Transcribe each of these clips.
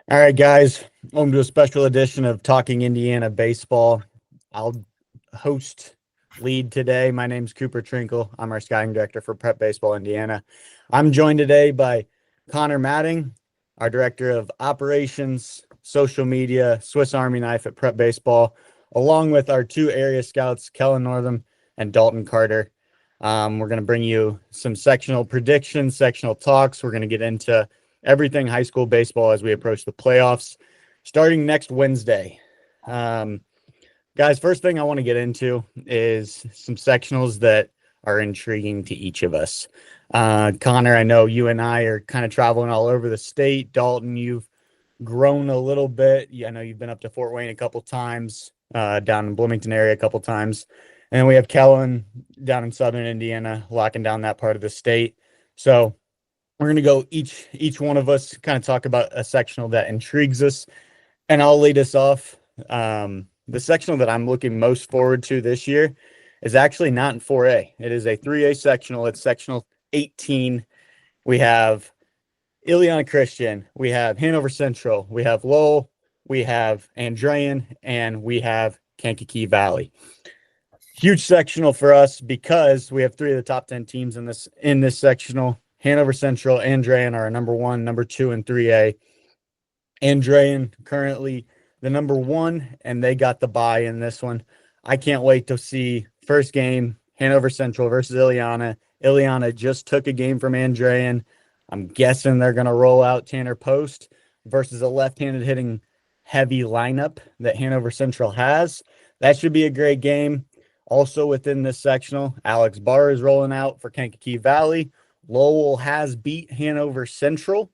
All right, guys, welcome to a special edition of Talking Indiana Baseball. I'll host lead today. My name's Cooper Trinkle. I'm our scouting director for Prep Baseball Indiana. I'm joined today by Connor Matting, our director of operations, social media, Swiss Army knife at Prep Baseball, along with our two area scouts, Kellen Northam and Dalton Carter. We're going to bring you some sectional predictions, sectional talks. We're going to get into everything high school baseball as we approach the playoffs starting next Wednesday. Guys, first thing I want to get into is some sectionals that are intriguing to each of us. Connor, I know you and I are kind of traveling all over the state. Dalton, you've grown a little bit. I know you've been up to Fort Wayne a couple times, down in Bloomington area a couple times. And then we have Kellen down in southern Indiana, locking down that part of the state. So we're going to go each one of us kind of talk about a sectional that intrigues us, and I'll lead us off. The sectional that I'm looking most forward to this year is actually not in 4A. It is a 3A sectional. It's sectional 18. We have Ileana Christian. We have Hanover Central. We have Lowell. We have Andrean, and we have Kankakee Valley. Huge sectional for us because we have three of the top 10 teams in this sectional. Hanover Central, Andrean are number 1, number 2, and 3A. Andrean currently the number 1, and they got the bye in this one. I can't wait to see first game, Hanover Central versus Ileana. Ileana just took a game from Andrean. I'm guessing they're going to roll out Tanner Post versus a left-handed hitting heavy lineup that Hanover Central has. That should be a great game. Also within this sectional, Alex Barr is rolling out for Kankakee Valley. Lowell has beat Hanover Central.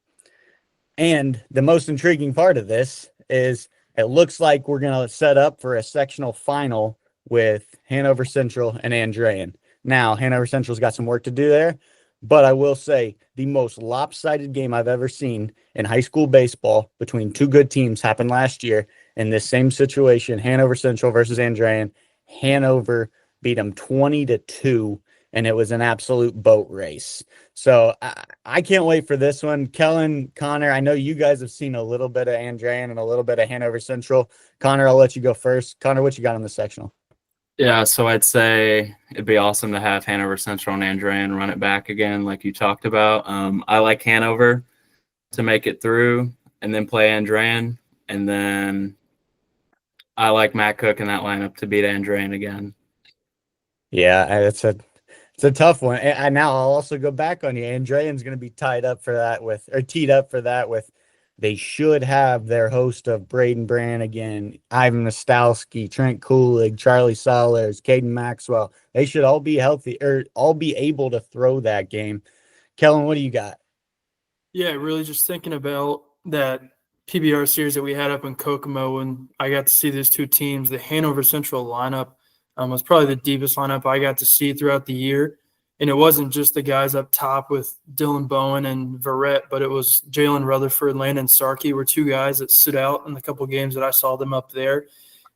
And the most intriguing part of this is it looks like we're going to set up for a sectional final with Hanover Central and Andrean. Now, Hanover Central's got some work to do there, but I will say the most lopsided game I've ever seen in high school baseball between two good teams happened last year in this same situation, Hanover Central versus Andrean. Hanover beat them 20-2, and it was an absolute boat race. So I can't wait for this one. Kellen, Connor, I know you guys have seen a little bit of Andrean and a little bit of Hanover Central. Connor, I'll let you go first. Connor, what you got on the sectional? Yeah, so I'd say it'd be awesome to have Hanover Central and Andrean run it back again, like you talked about. I like Hanover to make it through and then play Andrean, and then I like Matt Cook in that lineup to beat Andrean again. Yeah, it's a tough one. And now I'll also go back on you. Andrean's going to be teed up for that with they should have their host of Braden Brannigan, Ivan Nostalski, Trent Coolig, Charlie Solers, Caden Maxwell. They should all be healthy or all be able to throw that game. Kellen, what do you got? Yeah, really just thinking about that PBR series that we had up in Kokomo, and I got to see these two teams. The Hanover Central lineup was probably the deepest lineup I got to see throughout the year. And it wasn't just the guys up top with Dylan Bowen and Verrett, but it was Jalen Rutherford, Landon Sarkey were two guys that stood out in the couple games that I saw them up there.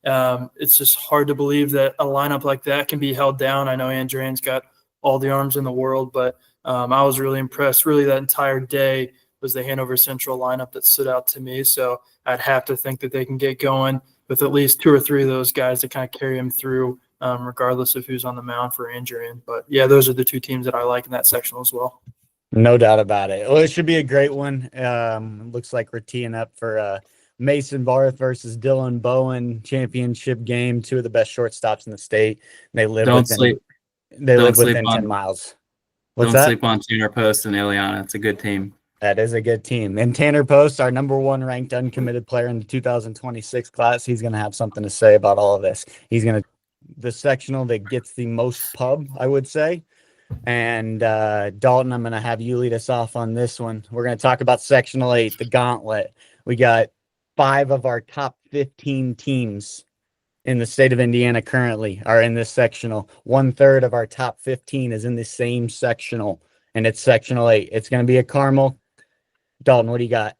It's just hard to believe that a lineup like that can be held down. I know Andrean's got all the arms in the world, but I was really impressed. Really, that entire day was the Hanover Central lineup that stood out to me. So I'd have to think that they can get going with at least two or three of those guys to kind of carry them through, regardless of who's on the mound for Andrean. But, yeah, those are the two teams that I like in that sectional as well. No doubt about it. Well, it should be a great one. Looks like we're teeing up for Mason Barth versus Dylan Bowen championship game. Two of the best shortstops in the state. They live within 10 miles. Don't sleep on Tanner Post and Ileana. It's a good team. That is a good team. And Tanner Post, our number 1 ranked uncommitted player in the 2026 class, he's going to have something to say about all of this. He's going to the sectional that gets the most pub, I would say. And Dalton, I'm going to have you lead us off on this one. We're going to talk about Sectional 8, the gauntlet. We got 5 of our top 15 teams in the state of Indiana currently are in this sectional. 1/3 of our top 15 is in the same sectional, and it's Sectional 8. It's going to be a Carmel. Dalton, what do you got?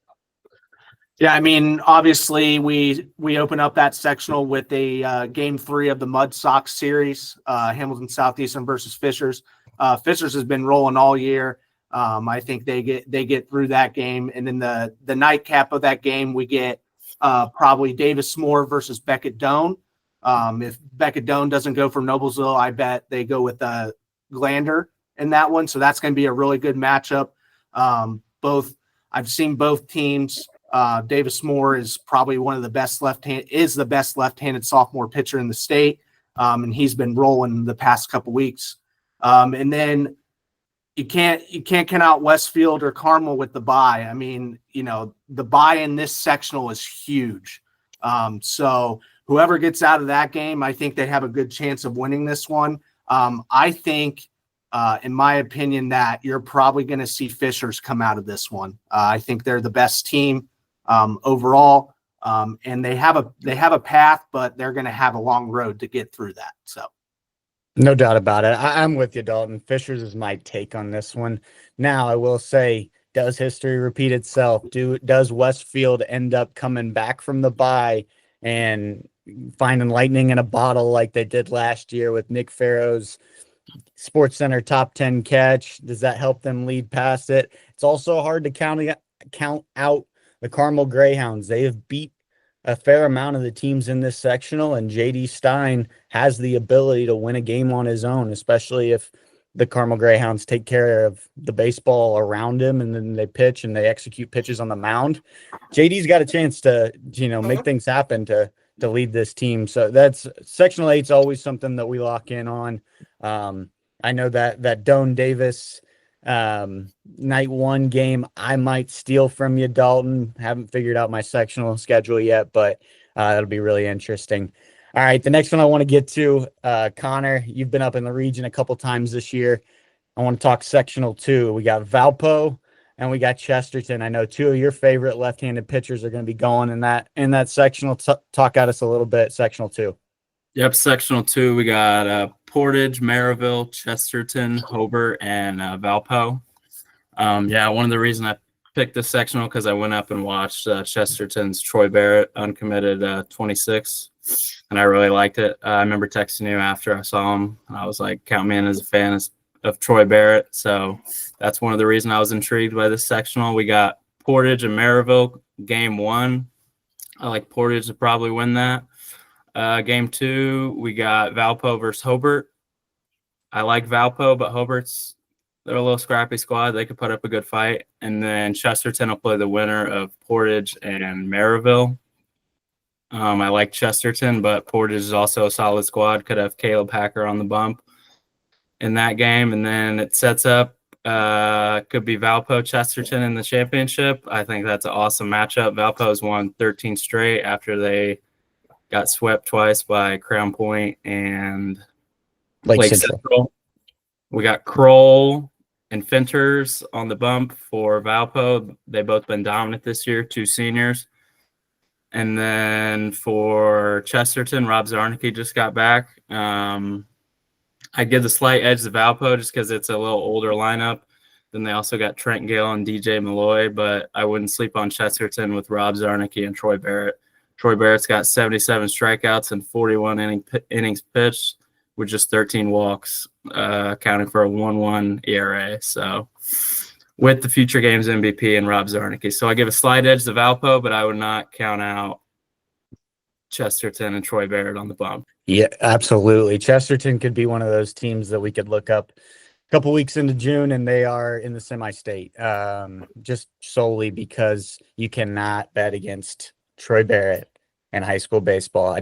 Yeah, I mean, obviously we open up that sectional with a game 3 of the Mud Sox series, Hamilton Southeastern versus Fishers. Fishers has been rolling all year. I think they get through that game, and then the nightcap of that game we get probably Davis Moore versus Beckett Doane. If Beckett Doane doesn't go for Noblesville, I bet they go with Glander in that one. So that's going to be a really good matchup. I've seen both teams. Davis Moore is probably the best left-handed sophomore pitcher in the state, and he's been rolling the past couple weeks. And then you can't count out Westfield or Carmel with the bye. I mean, the bye in this sectional is huge. So whoever gets out of that game, I think they have a good chance of winning this one. I think, in my opinion, that you're probably going to see Fishers come out of this one. I think they're the best team overall, and they have a path, but they're going to have a long road to get through that. So. No doubt about it. I'm with you, Dalton. Fishers is my take on this one. Now, I will say, does history repeat itself? Does Westfield end up coming back from the bye and finding lightning in a bottle like they did last year with Nick Farrow's Sports Center top 10 catch? Does that help them lead past it? It's also hard to count out the Carmel Greyhounds. They have beat a fair amount of the teams in this sectional, and JD Stein has the ability to win a game on his own, especially if the Carmel Greyhounds take care of the baseball around him and then they pitch and they execute pitches on the mound. JD's got a chance to, make things happen to lead this team. So that's sectional 8's always something that we lock in on. I know that Doane Davis night one game I might steal from you, Dalton. Haven't figured out my sectional schedule yet, but that'll be really interesting. All right, the next one I want to get to, Connor, you've been up in the region a couple times this year. I want to talk sectional 2. We got Valpo and we got Chesterton. I know two of your favorite left-handed pitchers are going to be going in that sectional. Talk at us a little bit, sectional 2. Yep, sectional 2, we got Portage, Maryville, Chesterton, Hobart, and Valpo. One of the reasons I picked this sectional because I went up and watched Chesterton's Troy Barrett uncommitted 26, and I really liked it. I remember texting you after I saw him. I was like, count me in as a fan of Troy Barrett. So that's one of the reasons I was intrigued by this sectional. We got Portage and Maryville, game 1. I like Portage to probably win that. Game 2, we got Valpo versus Hobart. I like Valpo, but they're a little scrappy squad. They could put up a good fight. And then Chesterton will play the winner of Portage and Maryville. I like Chesterton, but Portage is also a solid squad. Could have Caleb Hacker on the bump in that game. And then it sets up, could be Valpo Chesterton in the championship. I think that's an awesome matchup. Valpo's won 13 straight after they got swept twice by Crown Point and Lake Central. We got Kroll and Finters on the bump for Valpo. They've both been dominant this year, 2 seniors. And then for Chesterton, Rob Zarnicki just got back. I give the slight edge to Valpo just because it's a little older lineup. Then they also got Trent Gale and DJ Malloy, but I wouldn't sleep on Chesterton with Rob Zarnicki and Troy Barrett. Troy Barrett's got 77 strikeouts and 41 innings pitched with just 13 walks, accounting for a 1.1 ERA. So with the future games MVP and Rob Zarnicki. So I give a slight edge to Valpo, but I would not count out Chesterton and Troy Barrett on the bump. Yeah, absolutely. Chesterton could be one of those teams that we could look up a couple weeks into June, and they are in the semi-state, just solely because you cannot bet against Troy Barrett in high school baseball.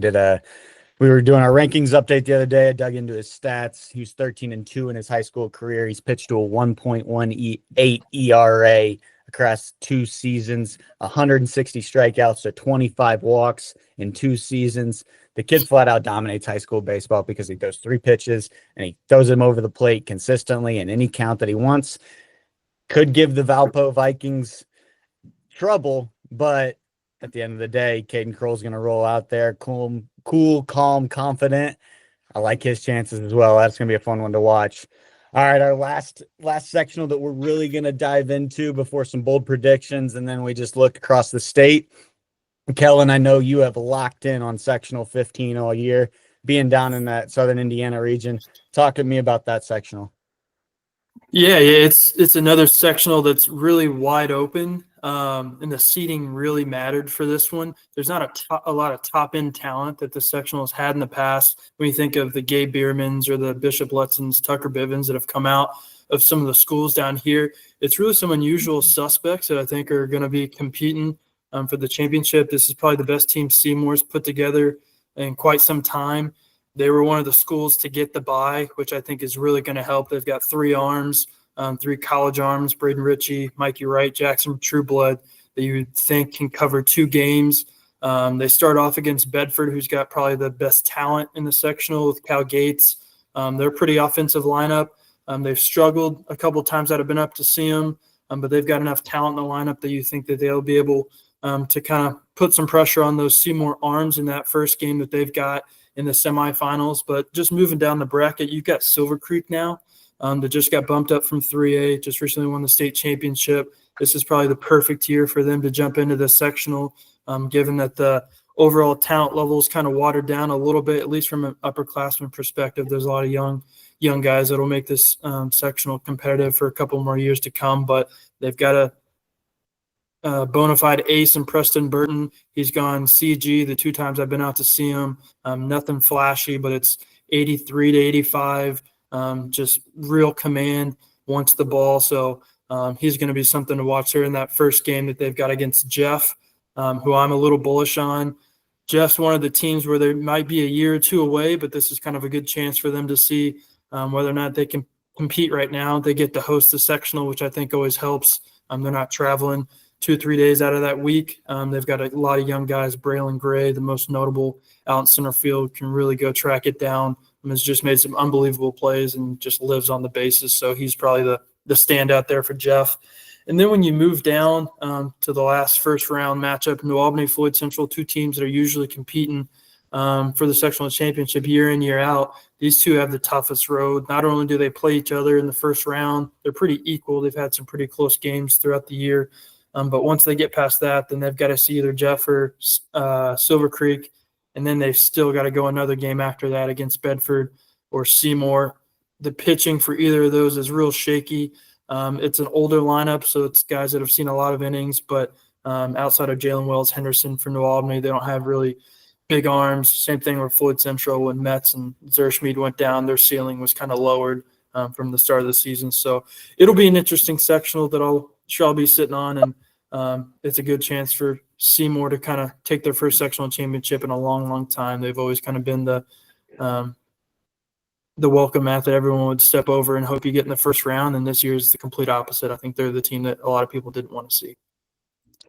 We were doing our rankings update the other day. I dug into his stats. He was 13-2 in his high school career. He's pitched to a 1.18 ERA across 2 seasons, 160 strikeouts to 25 walks in 2 seasons. The kid flat out dominates high school baseball because he throws 3 pitches and he throws them over the plate consistently in any count that he wants. Could give the Valpo Vikings trouble, but at the end of the day, Caden Kroll's going to roll out there cool, calm, confident. I like his chances as well. That's going to be a fun one to watch. All right, our last sectional that we're really going to dive into before some bold predictions, and then we just look across the state. Kellen, I know you have locked in on sectional 15 all year, being down in that southern Indiana region. Talk to me about that sectional. Yeah, it's another sectional that's really wide open, and the seating really mattered for this one. There's not a lot of top end talent that the sectionals had in the past. When you think of the Gabe Biermans or the Bishop Lutzens, Tucker Bivens that have come out of some of the schools down here, it's really some unusual suspects that I think are going to be competing for the championship. This is probably the best team Seymour's put together in quite some time. They were one of the schools to get the bye, which I think is really going to help. They've got 3 arms, 3 college arms, Braden Ritchie, Mikey Wright, Jackson Trueblood, that you would think can cover 2 games. They start off against Bedford, who's got probably the best talent in the sectional with Cal Gates. They're a pretty offensive lineup. They've struggled a couple of times that I've been up to see them, but they've got enough talent in the lineup that you think that they'll be able to kind of put some pressure on those Seymour arms in that first game that they've got in the semifinals. But just moving down the bracket, you've got Silver Creek now that just got bumped up from 3A, just recently won the state championship. This is probably the perfect year for them to jump into the sectional, given that the overall talent level is kind of watered down a little bit, at least from an upperclassman perspective. There's a lot of young guys that will make this sectional competitive for a couple more years to come, but they've got a bona fide ace in Preston Burton. He's gone CG the 2 times I've been out to see him. Nothing flashy, but it's 83 to 85. Just real command, wants the ball. So he's going to be something to watch here in that first game that they've got against Jeff, who I'm a little bullish on. Jeff's one of the teams where they might be a year or 2 away, but this is kind of a good chance for them to see whether or not they can compete right now. They get to host the sectional, which I think always helps. They're not traveling 2-3 days out of that week. They've got a lot of young guys. Braylon Gray, the most notable out in center field, can really go track it down. Has just made some unbelievable plays and just lives on the bases. So he's probably the standout there for Jeff. And then when you move down to the last first round matchup, New Albany, Floyd Central, 2 teams that are usually competing for the sectional championship year in, year out. These 2 have the toughest road. Not only do they play each other in the first round, they're pretty equal. They've had some pretty close games throughout the year. But once they get past that, then they've got to see either Jeff or Silver Creek, and then they've still got to go another game after that against Bedford or Seymour. The pitching for either of those is real shaky. It's an older lineup, so it's guys that have seen a lot of innings, but outside of Jalen Wells Henderson for New Albany, they don't have really big arms. Same thing with Floyd Central. When Metz and Zerschmied went down, their ceiling was kind of lowered from the start of the season. So it'll be an interesting sectional that I'll be sitting on, and it's a good chance for Seymour to kind of take their first sectional championship in a long, long time. They've always kind of been the welcome mat that everyone would step over and hope you get in the first round. And this year is the complete opposite. I think they're the team that a lot of people didn't want to see.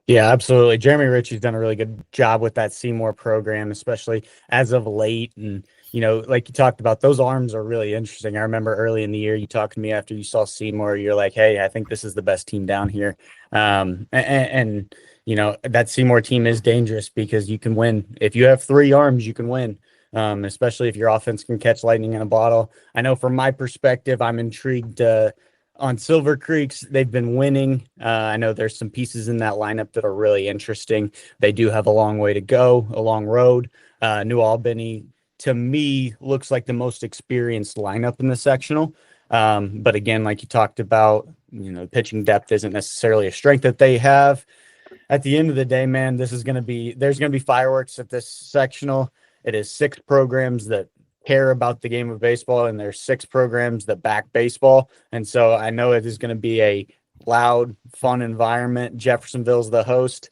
Yeah, absolutely. Jeremy Ritchie's done a really good job with that Seymour program, especially as of late. And, like you talked about, those arms are really interesting. I remember early in the year, you talked to me after you saw Seymour, you're like, hey, I think this is the best team down here. And that Seymour team is dangerous because you can win. If you have 3 arms, you can win. Especially if your offense can catch lightning in a bottle. I know from my perspective, I'm intrigued on Silver Creek's. They've been winning. I know there's some pieces in that lineup that are really interesting. They do have a long way to go, a long road. New Albany, to me, looks like the most experienced lineup in the sectional. But again, like you talked about, pitching depth isn't necessarily a strength that they have. At the end of the day, man, there's going to be fireworks at this sectional. It is 6 programs that care about the game of baseball, and there's 6 programs that back baseball. And so I know it is going to be a loud, fun environment. Jeffersonville's the host.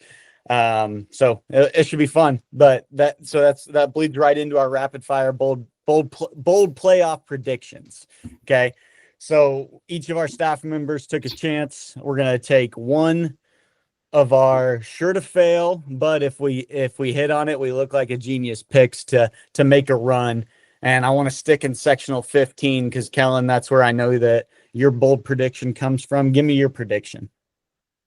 So it should be fun, but that bleeds right into our rapid fire bold playoff predictions. Okay. So each of our staff members took a chance. We're going to take one of our sure to fail, but if we hit on it, we look like a genius picks to make a run. And I want to stick in sectional 15 because Kellen, that's where I know that your bold prediction comes from. Give me your prediction.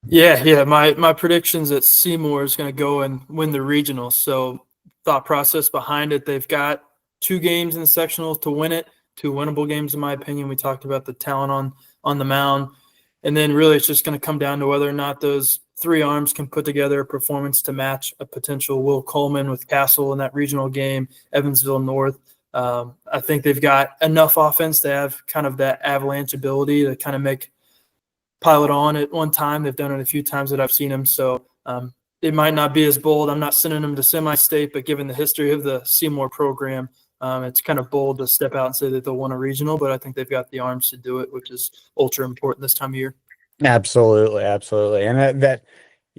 Yeah. My prediction's that Seymour is going to go and win the regional. So thought process behind it, they've got 2 games in the sectionals to win it, 2 winnable games in my opinion. We talked about the talent on the mound. And then really it's just going to come down to whether or not those 3 arms can put together a performance to match a potential Will Coleman with Castle in that regional game, Evansville North, I think they've got enough offense to have kind of that avalanche ability to kind of pile it on at one time. They've done it a few times that I've seen them. So it might not be as bold. I'm not sending them to semi-state, but given the history of the Seymour program, it's kind of bold to step out and say that they'll win a regional, but I think they've got the arms to do it, which is ultra important this time of year. Absolutely, absolutely. And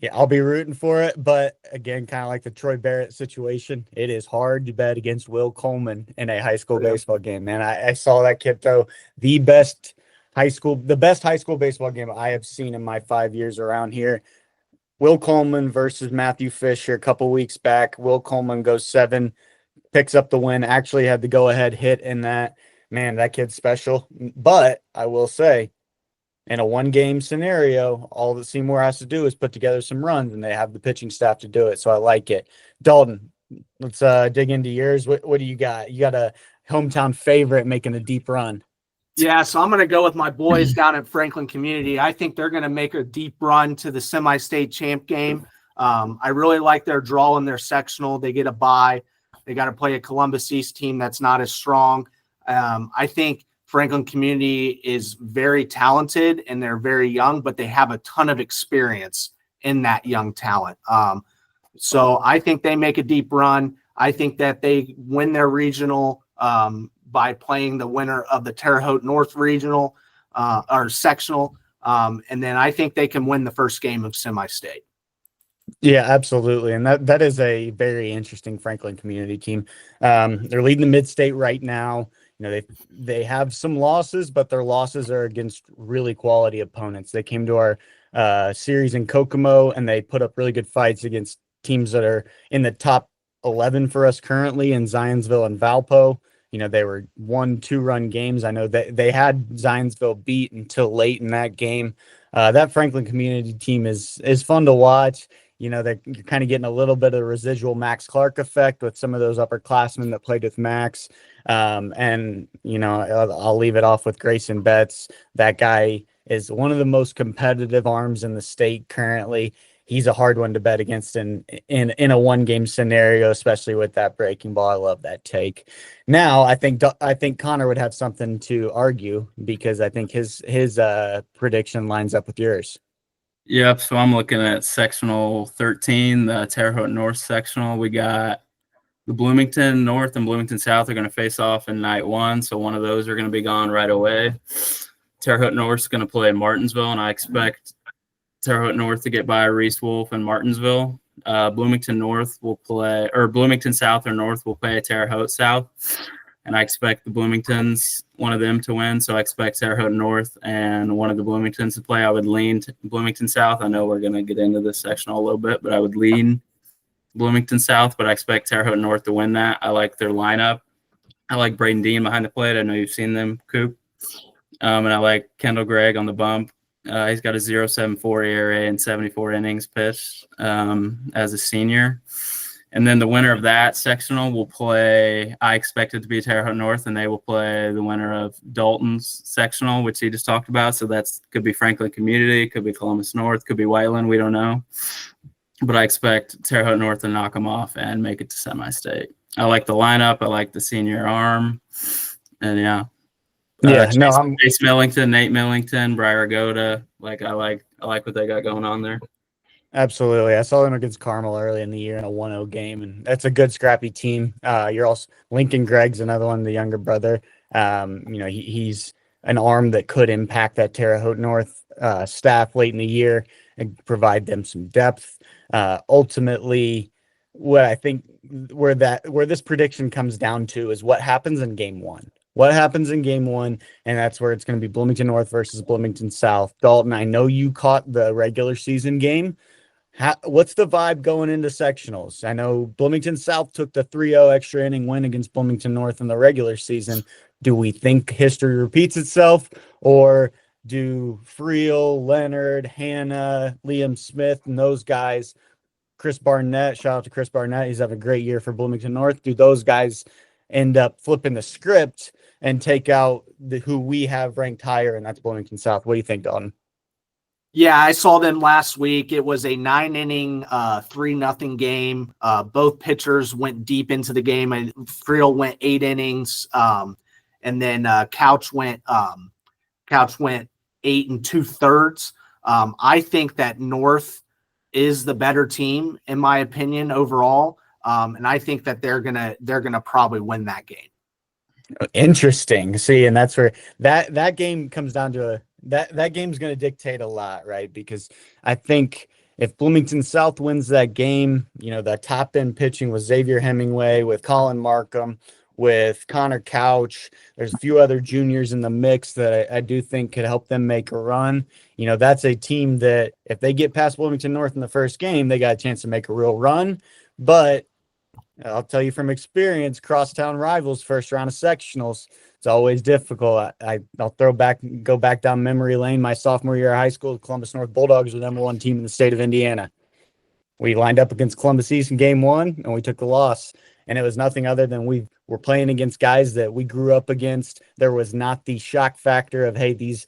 yeah, I'll be rooting for it. But again, kind of like the Troy Barrett situation, it is hard to bet against Will Coleman in a high school baseball game. Man, I saw that kid throw the best high school baseball game I have seen in my 5 years around here. Will Coleman versus Matthew Fisher a couple weeks back. Will Coleman goes 7, picks up the win, actually had the go-ahead hit in that. Man, that kid's special. But I will say, in a one-game scenario, all that Seymour has to do is put together some runs, and they have the pitching staff to do it. So I like it. Dalton, let's dig into yours. What do you got? You got a hometown favorite making a deep run. Yeah, so I'm going to go with my boys down at Franklin Community. I think they're going to make a deep run to the semi-state champ game. I really like their draw in their sectional. They get a bye. They got to play a Columbus East team that's not as strong. I think Franklin Community is very talented and they're very young, but they have a ton of experience in that young talent. So I think they make a deep run. I think that they win their regional by playing the winner of the Terre Haute North regional or sectional. And then I think they can win the first game of semi-state. Yeah, absolutely. And that is a very interesting Franklin Community team. They're leading the mid-state right now. You know, they have some losses, but their losses are against really quality opponents. They came to our series in Kokomo, and they put up really good fights against teams that are in the top 11 for us currently in Zionsville and Valpo. You know, they were 1-2 run games. I know that they had Zionsville beat until late in that game. That Franklin Community team is fun to watch. You know, you're kind of getting a little bit of residual Max Clark effect with some of those upperclassmen that played with Max. And, you know, I'll leave it off with Grayson Betts. That guy is one of the most competitive arms in the state currently. He's a hard one to bet against in a one-game scenario, especially with that breaking ball. I love that take. Now, I think Connor would have something to argue because I think his prediction lines up with yours. Yep. So I'm looking at sectional 13, the Terre Haute North sectional. We got the Bloomington North and Bloomington South are going to face off in night 1. So one of those are going to be gone right away. Terre Haute North is going to play Martinsville, and I expect Terre Haute North to get by Reese Wolf and Martinsville. Bloomington South or North will play Terre Haute South, and I expect the Bloomingtons, one of them to win. So I expect Terre Haute North and one of the Bloomingtons to play. I would lean to Bloomington South. I know we're going to get into this sectional a little bit, but I would lean Bloomington South, but I expect Terre Haute North to win that. I like their lineup. I like Braden Dean behind the plate. I know you've seen them, Coop. And I like Kendall Gregg on the bump. He's got a 0.74 ERA and 74 innings pitched as a senior. And then the winner of that sectional will play, I expect it to be Terre Haute North, and they will play the winner of Dalton's sectional, which he just talked about. So that's could be Franklin Community, could be Columbus North, could be Whiteland. We don't know. But I expect Terre Haute North to knock them off and make it to semi-state. I like the lineup. I like the senior arm. And, yeah. Chase Millington, Nate Millington, Briar Goda. I like what they got going on there. Absolutely. I saw them against Carmel early in the year in a 1-0 game, and that's a good scrappy team. You're also Lincoln Gregg's another one, the younger brother. He's an arm that could impact that Terre Haute North staff late in the year and provide them some depth. Ultimately, what I think where this prediction comes down to is what happens in game 1. What happens in game 1, and that's where it's going to be Bloomington North versus Bloomington South. Dalton, I know you caught the regular season game. What's the vibe going into sectionals? I know Bloomington South took the 3-0 extra inning win against Bloomington North in the regular season. Do we think history repeats itself, or do Friel, Leonard, Hannah, Liam Smith, and those guys, Chris Barnett, shout out to Chris Barnett, he's having a great year for Bloomington North. Do those guys end up flipping the script and take out who we have ranked higher, and that's Bloomington South? What do you think, Dalton? Yeah, I saw them last week. It was a 9-inning, 3-0 game. Both pitchers went deep into the game, and Friel went 8 innings. And then Couch went 8 2/3. I think that North is the better team, in my opinion, overall. And I think that they're gonna probably win that game. Interesting. See, and that's where that game comes down to that game's going to dictate a lot, right? Because I think if Bloomington South wins that game, the top end pitching with Xavier Hemingway, with Colin Markham, with Connor Couch, there's a few other juniors in the mix that I do think could help them make a run. That's a team that if they get past Bloomington North in the first game, they got a chance to make a real run. But I'll tell you from experience, crosstown rivals, first round of sectionals, it's always difficult. I'll go back down memory lane. My sophomore year of high school, Columbus North Bulldogs were the number 1 team in the state of Indiana. We lined up against Columbus East in game 1, and we took the loss. And it was nothing other than we were playing against guys that we grew up against. There was not the shock factor of, hey, this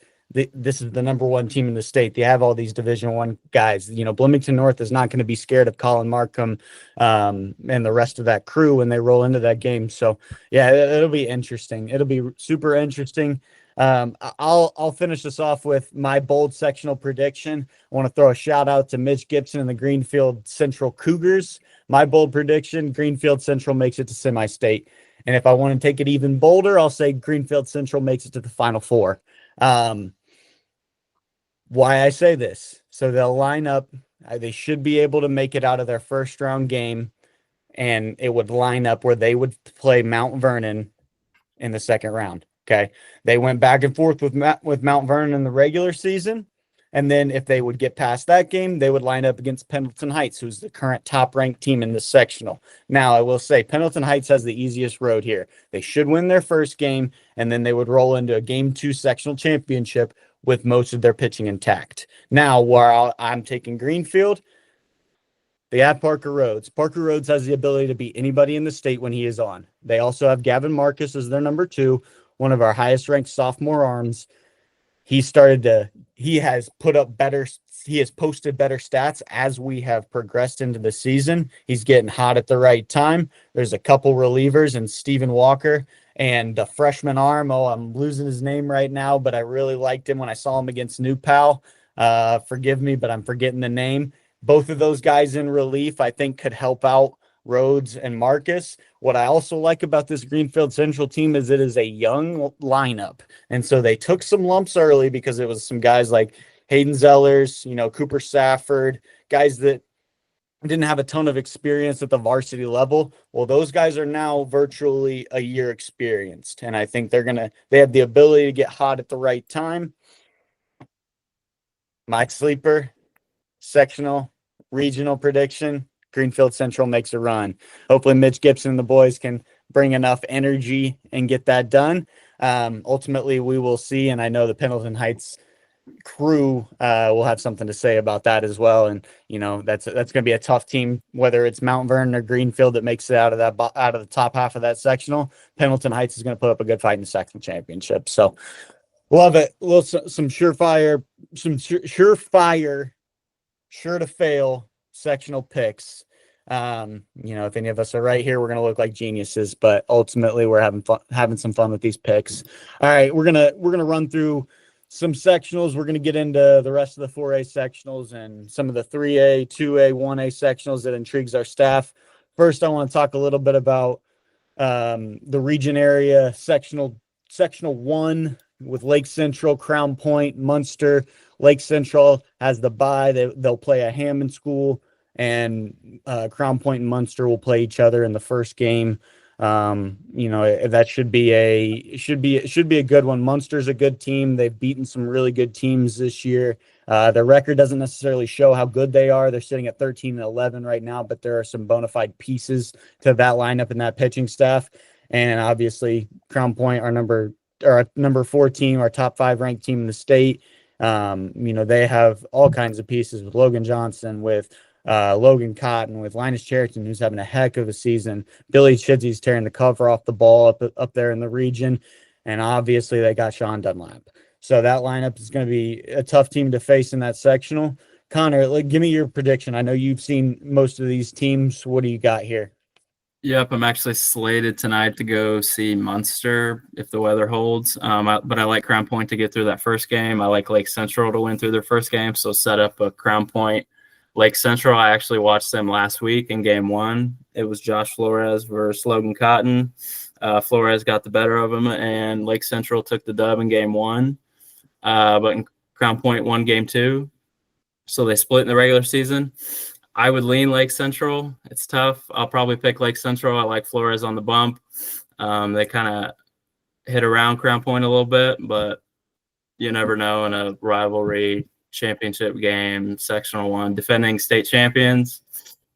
is the number 1 team in the state. They have all these Division I guys. Bloomington North is not going to be scared of Colin Markham and the rest of that crew when they roll into that game. So, yeah, it'll be interesting. It'll be super interesting. I'll finish this off with my bold sectional prediction. I want to throw a shout out to Mitch Gibson and the Greenfield Central Cougars. My bold prediction, Greenfield Central makes it to semi-state. And if I want to take it even bolder, I'll say Greenfield Central makes it to the Final Four. Why I say this, so they'll line up, they should be able to make it out of their first round game, and it would line up where they would play Mount Vernon in the second round. Okay, they went back and forth with Mount Vernon in the regular season, and then if they would get past that game, they would line up against Pendleton Heights, who's the current top ranked team in the sectional. Now, I will say Pendleton Heights has the easiest road here. They should win their first game, and then they would roll into a game 2 sectional championship with most of their pitching intact. Now, while I'm taking Greenfield, they have Parker Rhodes. Parker Rhodes has the ability to beat anybody in the state when he is on. They also have Gavin Marcus as their number 2, one of our highest ranked sophomore arms. He has posted better stats as we have progressed into the season. He's getting hot at the right time. There's a couple relievers and Stephen Walker and the freshman arm. Oh, I'm losing his name right now, but I really liked him when I saw him against New Pal. Forgive me, but I'm forgetting the name. Both of those guys in relief, I think, could help out Rhodes and Marcus. What I also like about this Greenfield Central team is it is a young lineup. And so they took some lumps early because it was some guys like Hayden Zellers, Cooper Safford, guys that didn't have a ton of experience at the varsity level. Well, those guys are now virtually a year experienced. And I think they have the ability to get hot at the right time. My sleeper, sectional, regional prediction, Greenfield Central makes a run. Hopefully Mitch Gibson and the boys can bring enough energy and get that done. Ultimately, we will see. And I know the Pendleton Heights crew will have something to say about that as well. And that's going to be a tough team, whether it's Mount Vernon or Greenfield that makes it out of the top half of that sectional. Pendleton Heights is going to put up a good fight in the sectional championship. So love it. Some surefire, sure to fail sectional picks. If any of us are right here, we're going to look like geniuses, but ultimately we're having some fun with these picks. All right, we're going to run through some sectionals. We're going to get into the rest of the 4A sectionals and some of the 3A, 2A, 1A sectionals that intrigues our staff. First, I want to talk a little bit about the region area sectional 1 with Lake Central, Crown Point, Munster. Lake Central has the bye. They'll play a Hammond school, and Crown Point and Munster will play each other in the first game. That should be a good one. Munster's a good team. They've beaten some really good teams this year. Their record doesn't necessarily show how good they are. They're sitting at 13-11 right now, but there are some bona fide pieces to that lineup and that pitching staff. And obviously Crown Point, our number 4 team, our top 5 ranked team in the state. They have all kinds of pieces with Logan Johnson, with Logan Cotton, with Linus Cheriton, who's having a heck of a season. Billy Chidzy's tearing the cover off the ball up there in the region. And obviously they got Sean Dunlap. So that lineup is going to be a tough team to face in that sectional. Connor, give me your prediction. I know you've seen most of these teams. What do you got here? Yep, I'm actually slated tonight to go see Munster if the weather holds. But I like Crown Point to get through that first game. I like Lake Central to win through their first game, so set up a Crown Point. Lake Central, I actually watched them last week in game 1. It was Josh Flores versus Logan Cotton. Flores got the better of him, and Lake Central took the dub in game 1. But Crown Point won game 2, so they split in the regular season. I would lean Lake Central. It's tough. I'll probably pick Lake Central. I like Flores on the bump. They kind of hit around Crown Point a little bit, but you never know in a rivalry championship game, sectional 1, defending state champions.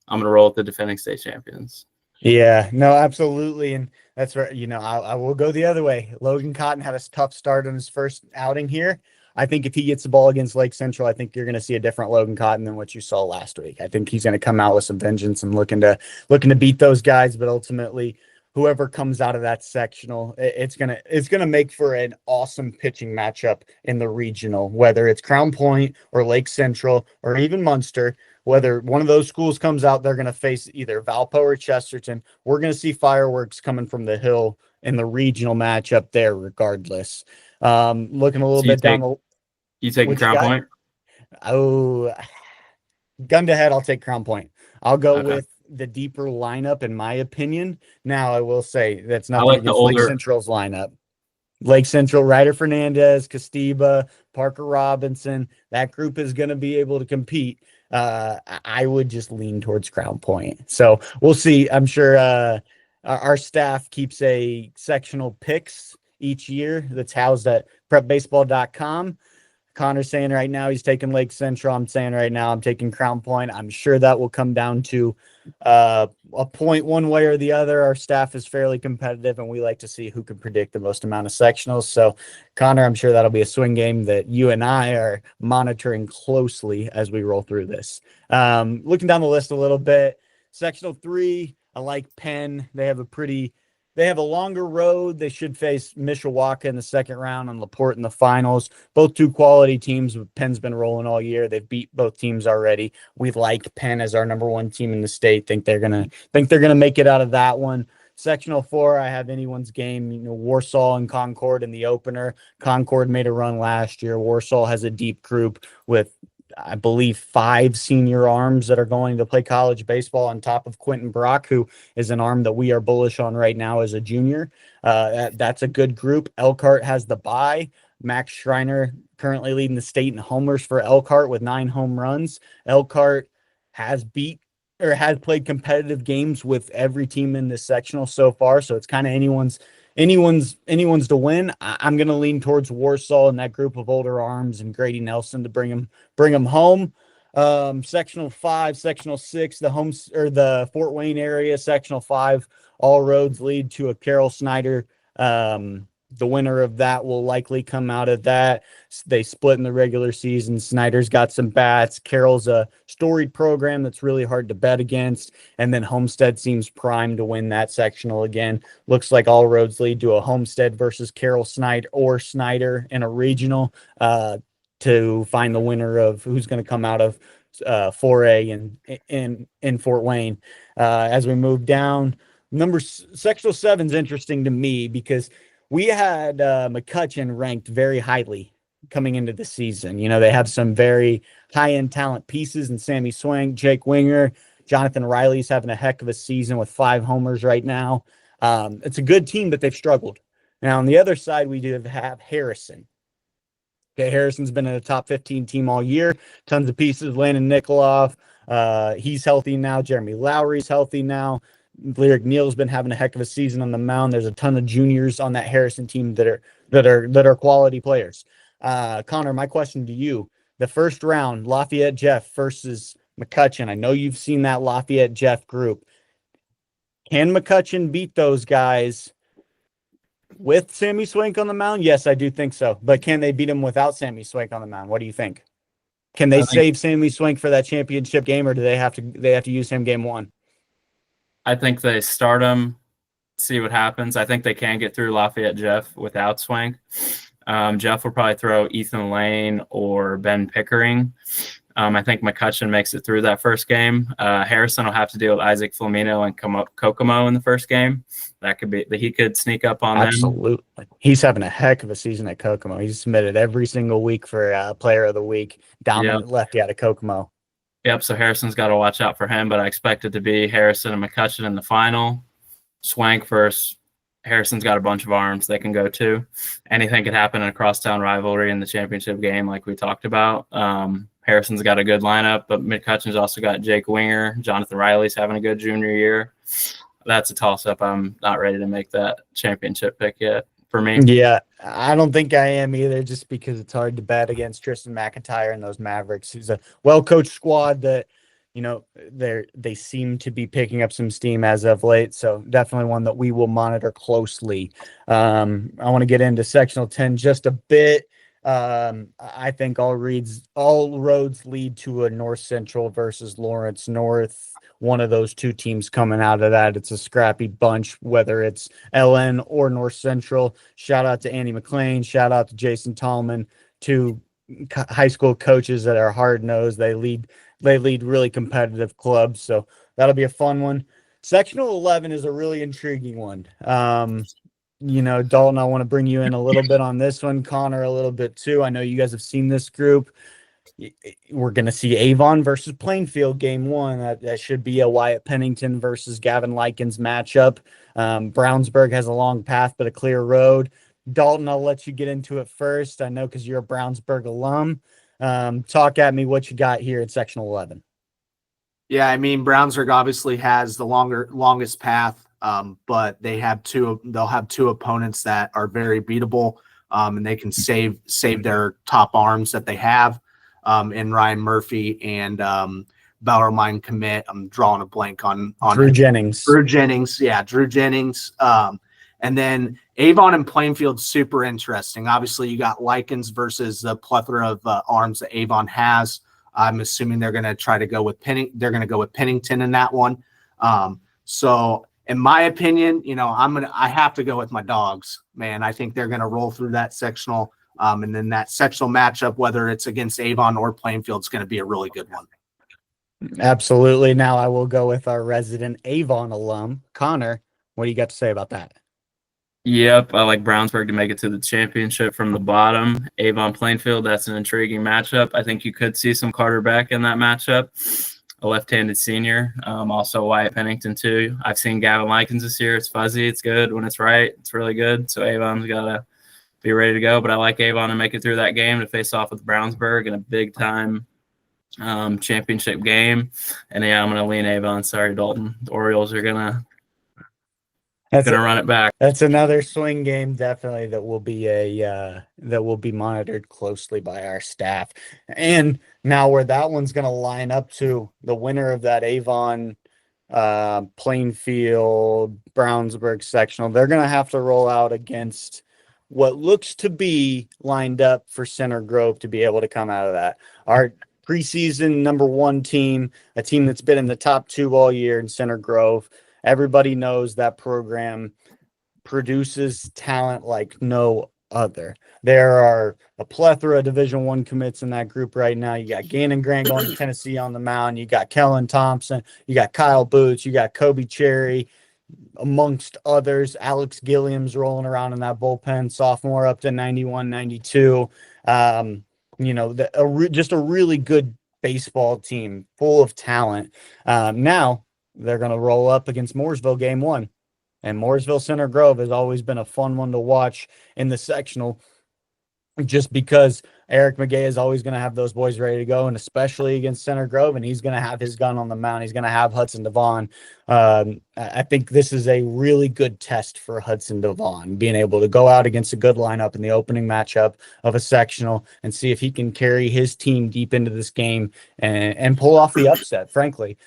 I'm going to roll with the defending state champions. Yeah, no, absolutely. And that's right. I will go the other way. Logan Cotton had a tough start on his first outing here. I think if he gets the ball against Lake Central, I think you're going to see a different Logan Cotton than what you saw last week. I think he's going to come out with some vengeance and looking to beat those guys. But ultimately, whoever comes out of that sectional, it's gonna make for an awesome pitching matchup in the regional, whether it's Crown Point or Lake Central or even Munster. Whether one of those schools comes out, they're going to face either Valpo or Chesterton. We're going to see fireworks coming from the hill in the regional matchup there, regardless. Looking a little bit down the. You taking Crown Point? Oh, gun to head, I'll take Crown Point. I'll go Okay. with the deeper lineup, in my opinion. Now, I will say that's nothing like against Lake Central's lineup. Lake Central, Ryder Fernandez, Casteba, Parker Robinson, that group is going to be able to compete. I would just lean towards Crown Point. So we'll see. I'm sure our staff keeps a sectional picks each year that's housed at prepbaseball.com. Connor's saying right now he's taking Lake Central. I'm saying right now I'm taking Crown Point. I'm sure that will come down to a point one way or the other. Our staff is fairly competitive, and we like to see who can predict the most amount of sectionals. So, Connor, I'm sure that'll be a swing game that you and I are monitoring closely as we roll through this. Looking down the list a little bit, sectional 3, I like Penn. They have a longer road. They should face Mishawaka in the second round and LaPorte in the finals. Both two quality teams. Penn's been rolling all year. They've beat both teams already. We like Penn as our number 1 team in the state. Think they're gonna make it out of that one. Sectional 4, I have anyone's game. Warsaw and Concord in the opener. Concord made a run last year. Warsaw has a deep group with, I believe, 5 senior arms that are going to play college baseball on top of Quentin Brock, who is an arm that we are bullish on right now as a junior. That's a good group. Elkhart has the bye. Max Schreiner currently leading the state in homers for Elkhart with 9 home runs. Elkhart has played competitive games with every team in this sectional so far, so it's kind of anyone's to win. I'm going to lean towards Warsaw and that group of older arms and Grady Nelson to bring them home. Sectional 5, sectional 6, the Fort Wayne area, sectional 5, all roads lead to a Carroll Snyder. The winner of that will likely come out of that. They split in the regular season. Snyder's got some bats. Carroll's a storied program that's really hard to bet against. And then Homestead seems primed to win that sectional again. Looks like all roads lead to a Homestead versus Carroll Snyder in a regional to find the winner of who's going to come out of 4A in Fort Wayne. As we move down, sectional 7 is interesting to me because we had McCutcheon ranked very highly coming into the season. They have some very high-end talent pieces in Sammy Swank, Jake Winger. Jonathan Riley's having a heck of a season with 5 homers right now. It's a good team, but they've struggled. Now, on the other side, we do have Harrison. Okay, Harrison's been in a top 15 team all year. Tons of pieces. Landon Nikoloff, he's healthy now. Jeremy Lowry's healthy now. Lyric Neal's been having a heck of a season on the mound. There's a ton of juniors on that Harrison team that are quality players. Connor, my question to you: the first round, Lafayette Jeff versus McCutcheon. I know you've seen that Lafayette Jeff group. Can McCutcheon beat those guys with Sammy Swank on the mound? Yes, I do think so. But can they beat him without Sammy Swank on the mound? What do you think? Can they save Sammy Swank for that championship game, or do they have to use him game 1? I think they start him, see what happens. I think they can get through Lafayette Jeff without Swank. Jeff will probably throw Ethan Lane or Ben Pickering. I think McCutcheon makes it through that first game. Harrison will have to deal with Isaac Flamino and Kokomo in the first game. That could be that he could sneak up on them. Absolutely. He's having a heck of a season at Kokomo. He's submitted every single week for Player of the Week. Dominant lefty out of Kokomo. Yep, so Harrison's got to watch out for him, but I expect it to be Harrison and McCutcheon in the final. Swank versus Harrison's got a bunch of arms they can go to. Anything could happen in a crosstown rivalry in the championship game like we talked about. Harrison's got a good lineup, but McCutcheon's also got Jake Winger. Jonathan Riley's having a good junior year. That's a toss-up. I'm not ready to make that championship pick yet for me. Yeah, I don't think I am either, just because it's hard to bet against Tristan McIntyre and those Mavericks. He's a well-coached squad that, you know, they seem to be picking up some steam as of late. So definitely one that we will monitor closely. I want to get into sectional 10 just a bit. I think all roads lead to a North Central versus Lawrence North. One of those two teams coming out of that. It's a scrappy bunch, whether it's LN or North Central. Shout out to Andy McLean. Shout out to Jason Tallman, two high school coaches that are hard-nosed. They lead really competitive clubs. So that'll be a fun one. Sectional 11 is a really intriguing one. You know, Dalton, I want to bring you in a little bit on this one. Connor, a little bit too. I know you guys have seen this group. We're going to see Avon versus Plainfield game one. That should be a Wyatt Pennington versus Gavin Likens matchup. Brownsburg has a long path, but a clear road. Dalton, I'll let you get into it first. I know because you're a Brownsburg alum. Talk at me what you got here in sectional 11. Yeah, I mean, Brownsburg obviously has the longest path. But they'll have two opponents that are very beatable, and they can save their top arms that they have in Ryan Murphy and Bellarmine commit. I'm drawing a blank on Drew Jennings. Drew Jennings. And then Avon and Plainfield, super interesting. Obviously, you got Likens versus the plethora of arms that Avon has. I'm assuming they're going to try to go with They're going to go with Pennington in that one. So in my opinion, you know, I have to go with my Dogs, man. I think they're going to roll through that sectional. And then that sectional matchup, whether it's against Avon or Plainfield, is going to be a really good one. Absolutely. Now I will go with our resident Avon alum, Connor. What do you got to say about that? Yep, I like Brownsburg to make it to the championship from the bottom. Avon Plainfield, that's an intriguing matchup. I think you could see some Carter Beck in that matchup. A left-handed senior, also Wyatt Pennington too. I've seen Gavin Likens this year. It's fuzzy. It's good when it's right. It's really good. So Avon's got to be ready to go. But I like Avon to make it through that game to face off with Brownsburg in a big-time championship game. And, yeah, I'm going to lean Avon. Sorry, Dalton. The Orioles are going to run it back. That's another swing game, definitely, that will be monitored closely by our staff. And now where that one's going to line up to the winner of that Avon Plainfield Brownsburg sectional, they're going to have to roll out against what looks to be lined up for Center Grove to be able to come out of that. Our preseason number one team, a team that's been in the top two all year in Center Grove. Everybody knows that program produces talent like no other. There are a plethora of Division I commits in that group right now. You got Gannon Grant going to Tennessee on the mound. You got Kellen Thompson. You got Kyle Boots. You got Kobe Cherry, amongst others. Alex Gilliam's rolling around in that bullpen, sophomore, up to 91, 92. You know, just a really good baseball team, full of talent. Now, they're going to roll up against Mooresville game one. And Mooresville Center Grove has always been a fun one to watch in the sectional, just because Eric McGay is always going to have those boys ready to go, and especially against Center Grove, and he's going to have his gun on the mound. He's going to have Hudson Devon. I think this is a really good test for Hudson Devon, being able to go out against a good lineup in the opening matchup of a sectional and see if he can carry his team deep into this game and pull off the upset, frankly.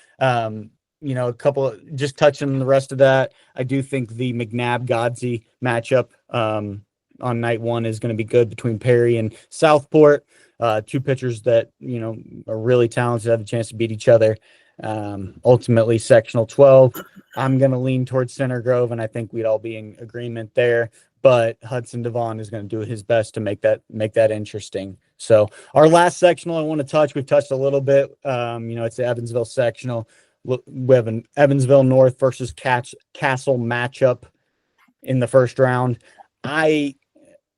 You know, just touching on the rest of that, I do think the McNabb-Godsey matchup on night one is going to be good between Perry and Southport. Two pitchers that, you know, are really talented, have a chance to beat each other. Ultimately, sectional 12, I'm going to lean towards Center Grove, and I think we'd all be in agreement there. but Hudson Devon is going to do his best to make that interesting. So our last sectional I want to touch, we've touched a little bit. It's the Evansville sectional. We have an Evansville North versus Castle matchup in the first round. I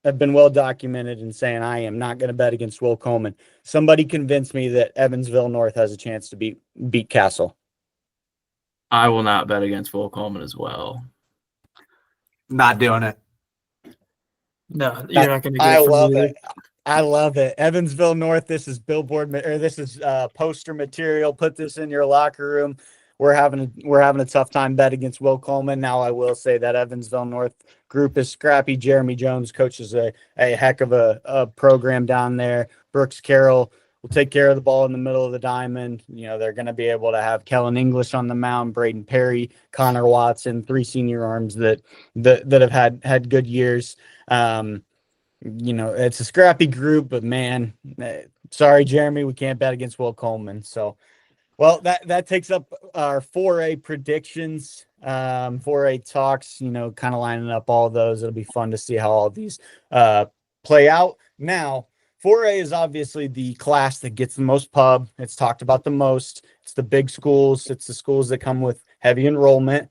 have been well documented in saying I am not going to bet against Will Coleman. Somebody convinced me that Evansville North has a chance to beat Castle. I will not bet against Will Coleman as well. Not doing it. No, you're not going to get I it from love me. it. I love it. Evansville North. This is this is poster material. Put this in your locker room. We're having a tough time bet against Will Coleman. Now I will say that Evansville North group is scrappy. Jeremy Jones coaches a heck of a program down there. Brooks Carroll will take care of the ball in the middle of the diamond. They're going to be able to have Kellen English on the mound, Braden Perry, Connor Watson, 3 senior arms that have had good years. It's a scrappy group, but man, sorry, Jeremy, we can't bet against Will Coleman. So, well, that takes up our 4A predictions, 4A talks, kind of lining up all those. It'll be fun to see how all these play out. Now, 4A is obviously the class that gets the most pub. It's talked about the most. It's the big schools. It's the schools that come with heavy enrollment.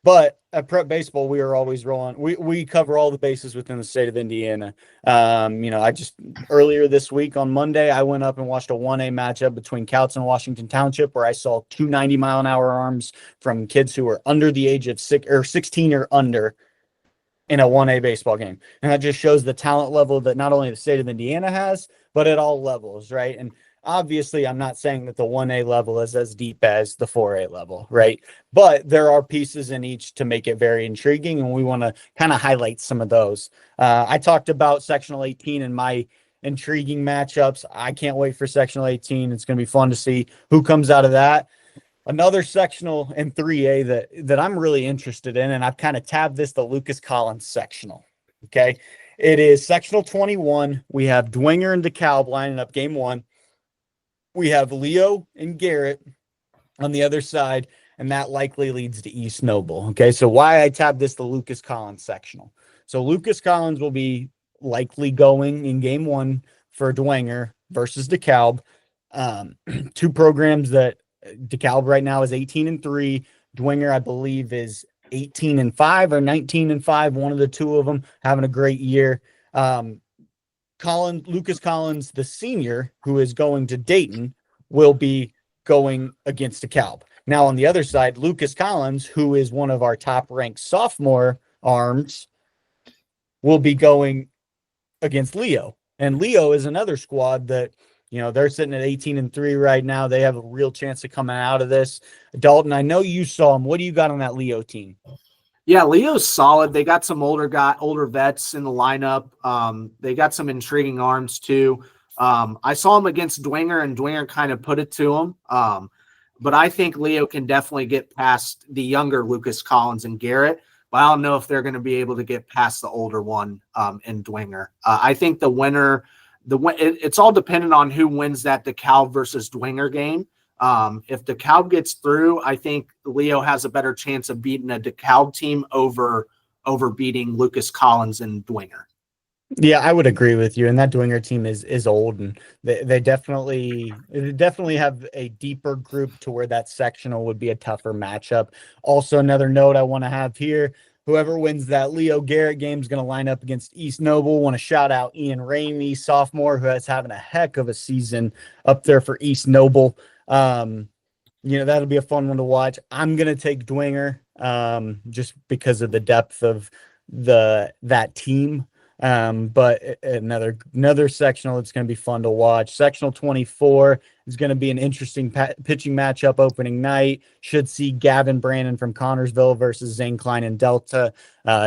But at Prep Baseball, we are always rolling. We cover all the bases within the state of Indiana. I just earlier this week on Monday, I went up and watched a 1A matchup between Couts and Washington Township, where I saw 2 90-mile-an-hour arms from kids who were under the age of 16 or under in a 1A baseball game. And that just shows the talent level that not only the state of Indiana has, but at all levels, right? And obviously, I'm not saying that the 1A level is as deep as the 4A level, right? But there are pieces in each to make it very intriguing, and we want to kind of highlight some of those. I talked about Sectional 18 and my intriguing matchups. I can't wait for Sectional 18. It's going to be fun to see who comes out of that. Another sectional in 3A that I'm really interested in, and I've kind of tabbed this, the Lucas Collins sectional. Okay. It is sectional 21. We have Dwenger and DeKalb lining up game 1. We have Leo and Garrett on the other side, and that likely leads to East Noble. Okay. So why I tabbed this, the Lucas Collins sectional. So Lucas Collins will be likely going in game 1 for Dwenger versus DeKalb. 2 programs that DeKalb right now is 18-3. Dwenger, I believe, is 18-5 or 19-5. One of the two of them having a great year. Lucas Collins, the senior, who is going to Dayton, will be going against DeKalb. Now, on the other side, Lucas Collins, who is one of our top-ranked sophomore arms, will be going against Leo. And Leo is another squad that, they're sitting at 18-3 right now. They have a real chance of coming out of this. Dalton, I know you saw him. What do you got on that Leo team? Yeah, Leo's solid. They got some older vets in the lineup. They got some intriguing arms too. I saw him against Dwenger, and Dwenger kind of put it to him. But I think Leo can definitely get past the younger Lucas Collins and Garrett. But I don't know if they're going to be able to get past the older one in Dwenger. I think the winner, it's all dependent on who wins that DeKalb versus Dwenger game. If DeKalb gets through, I think Leo has a better chance of beating a DeKalb team over beating Lucas Collins and Dwenger. Yeah, I would agree with you. And that Dwenger team is old, and they definitely have a deeper group to where that sectional would be a tougher matchup. Also, another note I want to have here: whoever wins that Leo Garrett game is going to line up against East Noble. Want to shout out Ian Ramey, sophomore, who is having a heck of a season up there for East Noble. That'll be a fun one to watch. I'm going to take Dwenger just because of the depth of that team. But another sectional that's going to be fun to watch. Sectional 24 is going to be an interesting pitching matchup opening night. Should see Gavin Brandon from Connorsville versus Zane Klein and Delta.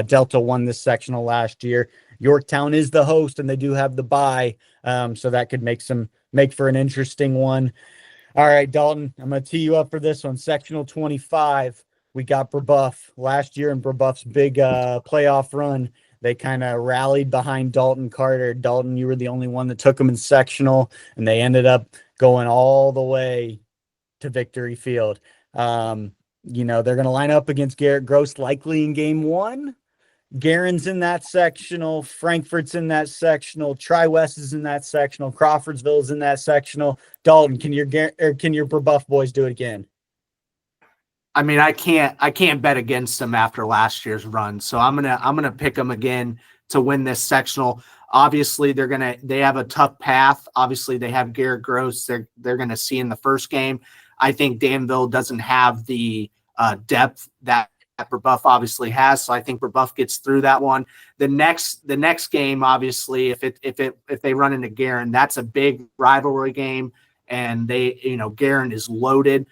Delta won this sectional last year. Yorktown is the host, and they do have the bye, so that could make for an interesting one. All right, Dalton, I'm going to tee you up for this one. Sectional 25, we got Brebeuf. Last year in Brebeuf's big playoff run, they kind of rallied behind Dalton Carter. Dalton, you were the only one that took them in sectional, and they ended up going all the way to Victory Field. They're going to line up against Garrett Gross likely in game 1. Garen's in that sectional. Frankfurt's in that sectional. Tri-West is in that sectional. Crawfordsville's in that sectional. Dalton, can your Brebuff boys do it again? I mean, I can't bet against them after last year's run. So I'm gonna pick them again to win this sectional. Obviously, they have a tough path. Obviously, they have Garrett Gross. They're gonna see in the first game. I think Danville doesn't have the depth that Brebuff obviously has. So I think Brebuff gets through that one. The next game, obviously, if they run into Guerin, that's a big rivalry game, and Guerin is loaded.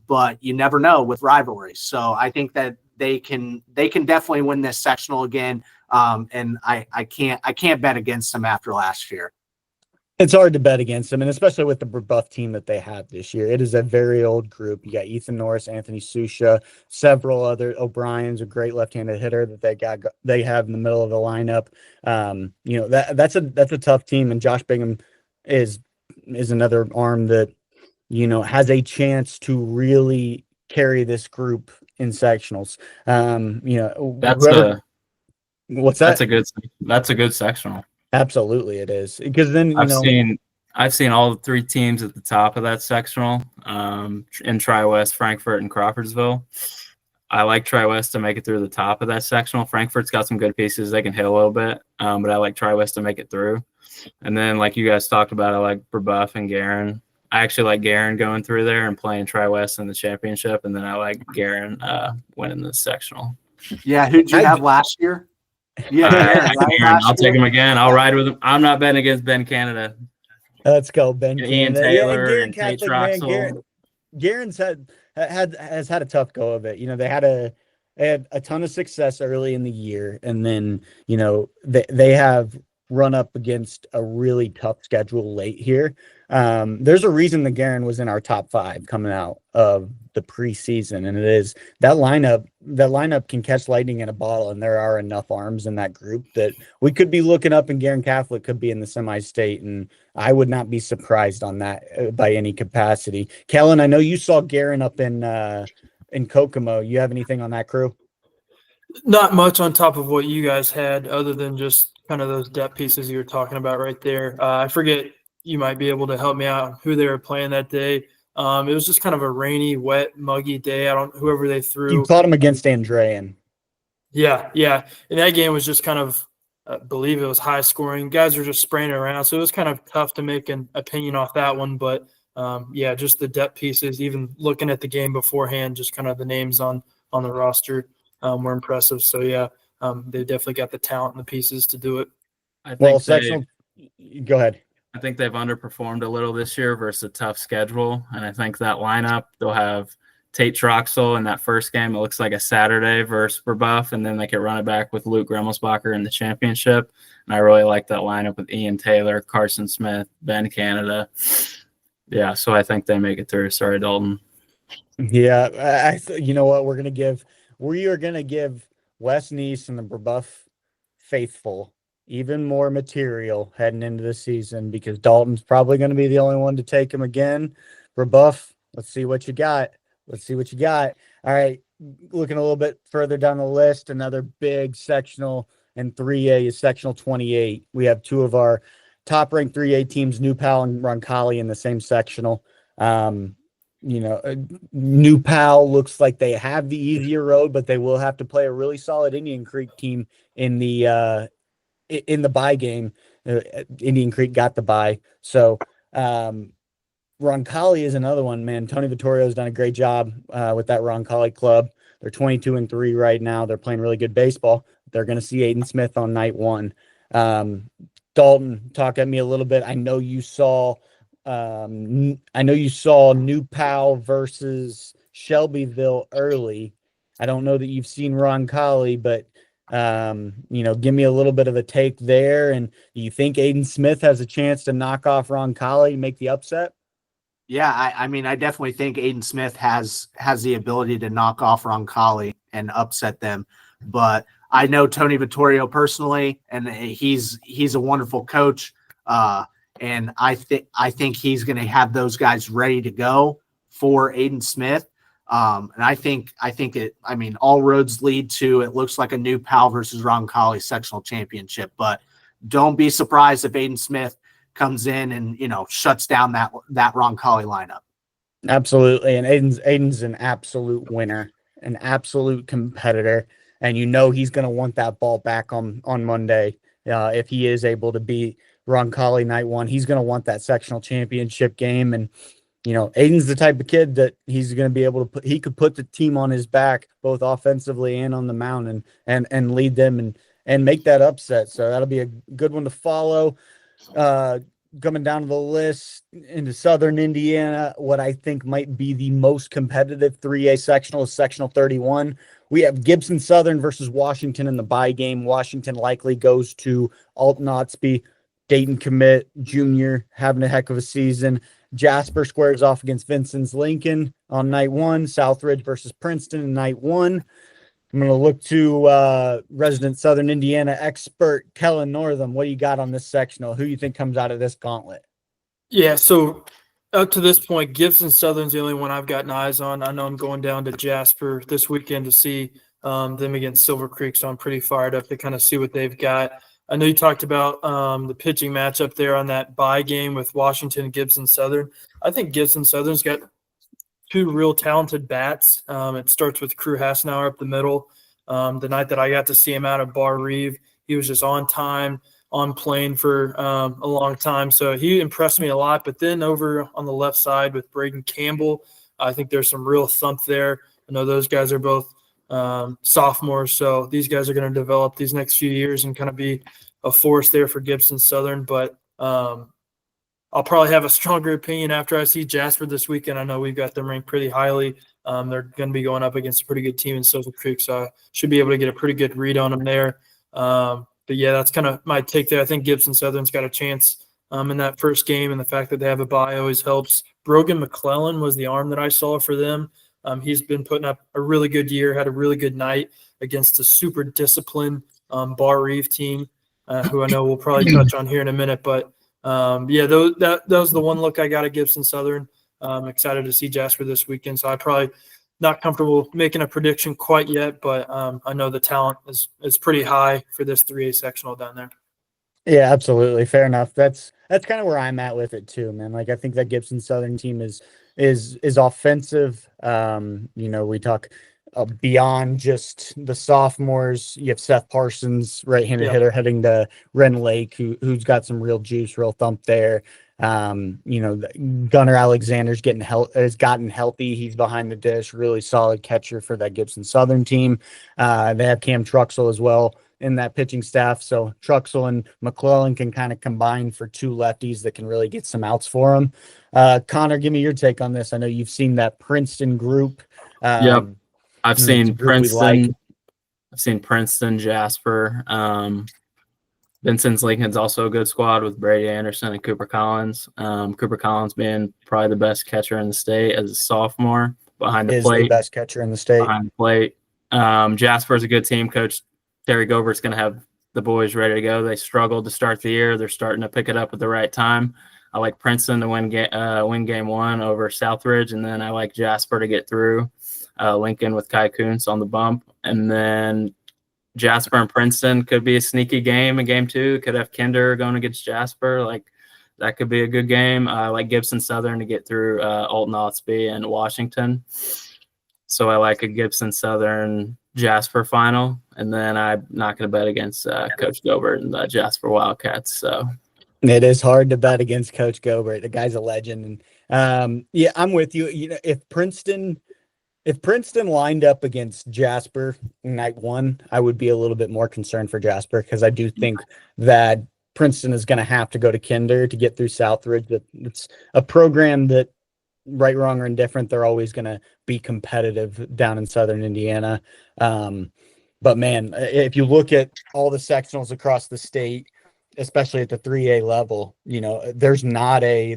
But you never know with rivalries. So I think that they can definitely win this sectional again. And I can't bet against them after last year. It's hard to bet against them, and especially with the Brebuff team that they have this year. It is a very old group. You got Ethan Norris, Anthony Susha, several other O'Brien's, a great left-handed hitter that they have in the middle of the lineup. That's a tough team, and Josh Bingham is another arm that has a chance to really carry this group in sectionals. What's that? That's a good sectional. Absolutely, it is, because then I've seen all the three teams at the top of that sectional, in Tri-West, Frankfurt, and Crawfordsville. I like Tri-West to make it through the top of that sectional. Frankfurt's got some good pieces; they can hit a little bit, but I like Tri-West to make it through. And then, like you guys talked about, I like Brebuff and Guerin. I actually like Guerin going through there and playing Tri-West in the championship, and then I like Guerin winning the sectional. Yeah, who'd you have last year? Yeah, Guerin. I'll take him again. I'll ride with him. I'm not betting against Ben Canada. Let's go, Ben Canada. Ian Taylor and Tate Troxel. Garen's has had a tough go of it. They had a ton of success early in the year, and then they have run up against a really tough schedule late here. There's a reason the Guerin was in our top 5 coming out of the preseason, and it is that lineup can catch lightning in a bottle, and there are enough arms in that group that we could be looking up, and Guerin Catholic could be in the semi-state, and I would not be surprised on that by any capacity. Kellen, I know you saw Guerin up in Kokomo. You have anything on that crew? Not much on top of what you guys had, other than just kind of those depth pieces you were talking about right there. I forget, you might be able to help me out who they were playing that day. It was just kind of a rainy, wet, muggy day. Whoever they threw. You caught him against Andrean. Yeah. And that game was just kind of, I believe it was high scoring. Guys were just spraying it around. So it was kind of tough to make an opinion off that one. But just the depth pieces, even looking at the game beforehand, just kind of the names on the roster were impressive. So they definitely got the talent and the pieces to do it. Go ahead. I think they've underperformed a little this year versus a tough schedule. And I think that lineup, they'll have Tate Troxel in that first game. It looks like a Saturday versus Brebuff, and then they can run it back with Luke Gremmelsbacher in the championship. And I really like that lineup with Ian Taylor, Carson Smith, Ben Canada. Yeah, so I think they make it through. Sorry, Dalton. Yeah, you know what? We are going to give Wes Neese and the Brebuff faithful even more material heading into the season, because Dalton's probably going to be the only one to take him again. Brebuff, let's see what you got. All right, looking a little bit further down the list, another big sectional in 3A is sectional 28. We have 2 of our top-ranked 3A teams, New Pal and Roncalli, in the same sectional. New Pal looks like they have the easier road, but they will have to play a really solid Indian Creek team in the bye game. Indian Creek got the bye. So Roncalli is another one, man. Tony Vittorio has done a great job with that Roncalli club. They're 22-3 right now. They're playing really good baseball. They're going to see Aiden Smith on night 1. Dalton, talk at me a little bit. I know you saw New Pal versus Shelbyville early. I don't know that you've seen Roncalli, but give me a little bit of a take there. And do you think Aiden Smith has a chance to knock off Roncalli and make the upset? Yeah, I mean, I definitely think Aiden Smith has the ability to knock off Roncalli and upset them. But I know Tony Vittorio personally, and he's a wonderful coach. And I think he's going to have those guys ready to go for Aiden Smith. And I think all roads lead to, it looks like a new Powell versus Roncalli sectional championship, but don't be surprised if Aiden Smith comes in and, shuts down that Roncalli lineup. Absolutely. And Aiden's an absolute winner, an absolute competitor. And he's going to want that ball back on Monday. If he is able to beat Roncalli night one, he's going to want that sectional championship game. And, Aiden's the type of kid that he's going to be able to he could put the team on his back, both offensively and on the mound, and lead them and make that upset. So that'll be a good one to follow. Coming down to the list into Southern Indiana, what I think might be the most competitive 3A sectional is sectional 31. We have Gibson Southern versus Washington in the bye game. Washington likely goes to Alton Otsby. Dayton Commit Jr. having a heck of a season. Jasper squares off against Vincent's Lincoln on night one. Southridge versus Princeton in night one. I'm going to look to resident Southern Indiana expert Kellen Northam. What do you got on this sectional? Who do you think comes out of this gauntlet? Yeah, so up to this point, Gibson Southern's the only one I've gotten eyes on. I know I'm going down to Jasper this weekend to see them against Silver Creek, so I'm pretty fired up to kind of see what they've got. I know you talked about the pitching matchup there on that bye game with Washington and Gibson Southern. I think Gibson Southern's got two real talented bats. It starts with Crew Hassenauer up the middle. The night that I got to see him out at Bar Reeve, he was just on time, on plane for a long time. So he impressed me a lot. But then over on the left side with Braden Campbell, I think there's some real thump there. I know those guys are both sophomores, so these guys are going to develop these next few years and kind of be a force there for Gibson Southern. But I'll probably have a stronger opinion after I see Jasper this weekend. I know we've got them ranked pretty highly. They're going to be going up against a pretty good team in Silver Creek, so I should be able to get a pretty good read on them there. But yeah, that's kind of my take there. I think Gibson Southern's got a chance in that first game, and the fact that they have a bye always helps. Brogan McClellan was the arm that I saw for them. He's been putting up a really good year, had a really good night against a super disciplined Bar Reeve team, who I know we'll probably touch on here in a minute. But yeah, that was the one look I got at Gibson Southern. I'm excited to see Jasper this weekend, so I probably not comfortable making a prediction quite yet, but I know the talent is pretty high for this 3A sectional down there. Yeah, absolutely. Fair enough. That's kind of where I'm at with it too, man. Like I think that Gibson Southern team is offensive. We talk beyond just the sophomores. You have Seth Parsons, right-handed hitter, heading to Ren Lake, who's got some real juice, real thump there. Gunnar Alexander's has gotten healthy. He's behind the dish, really solid catcher for that Gibson Southern team. They have Cam Truxell as well in that pitching staff. So Truxell and McClellan can kind of combine for two lefties that can really get some outs for them. Connor, give me your take on this. I know you've seen that Princeton group. Yep. I've seen Princeton. Like. I've seen Princeton, Jasper. Vincent's Lincoln's also a good squad with Brady Anderson and Cooper Collins. Cooper Collins being probably the best catcher in the state as a sophomore behind the plate. The best catcher in the state. Behind the plate. Jasper's a good team. Coach Terry Gobert's going to have the boys ready to go. They struggled to start the year. They're starting to pick it up at the right time. I like Princeton to win game one over Southridge, and then I like Jasper to get through Lincoln with Kai Kuntz on the bump. And then Jasper and Princeton could be a sneaky game in game two. Could have Kinder going against Jasper. Like that could be a good game. I like Gibson Southern to get through Alton Otsby and Washington. So I like a Gibson Southern Jasper final. And then I'm not going to bet against Coach Gobert and the Jasper Wildcats. So it is hard to bet against Coach Gobert. The guy's a legend. And yeah, I'm with you. If Princeton lined up against Jasper night one, I would be a little bit more concerned for Jasper because I do think that Princeton is going to have to go to Kinder to get through Southridge. It's a program that, right, wrong, or indifferent, they're always going to be competitive down in Southern Indiana. But man, if you look at all the sectionals across the state, especially at the 3A level, there is not a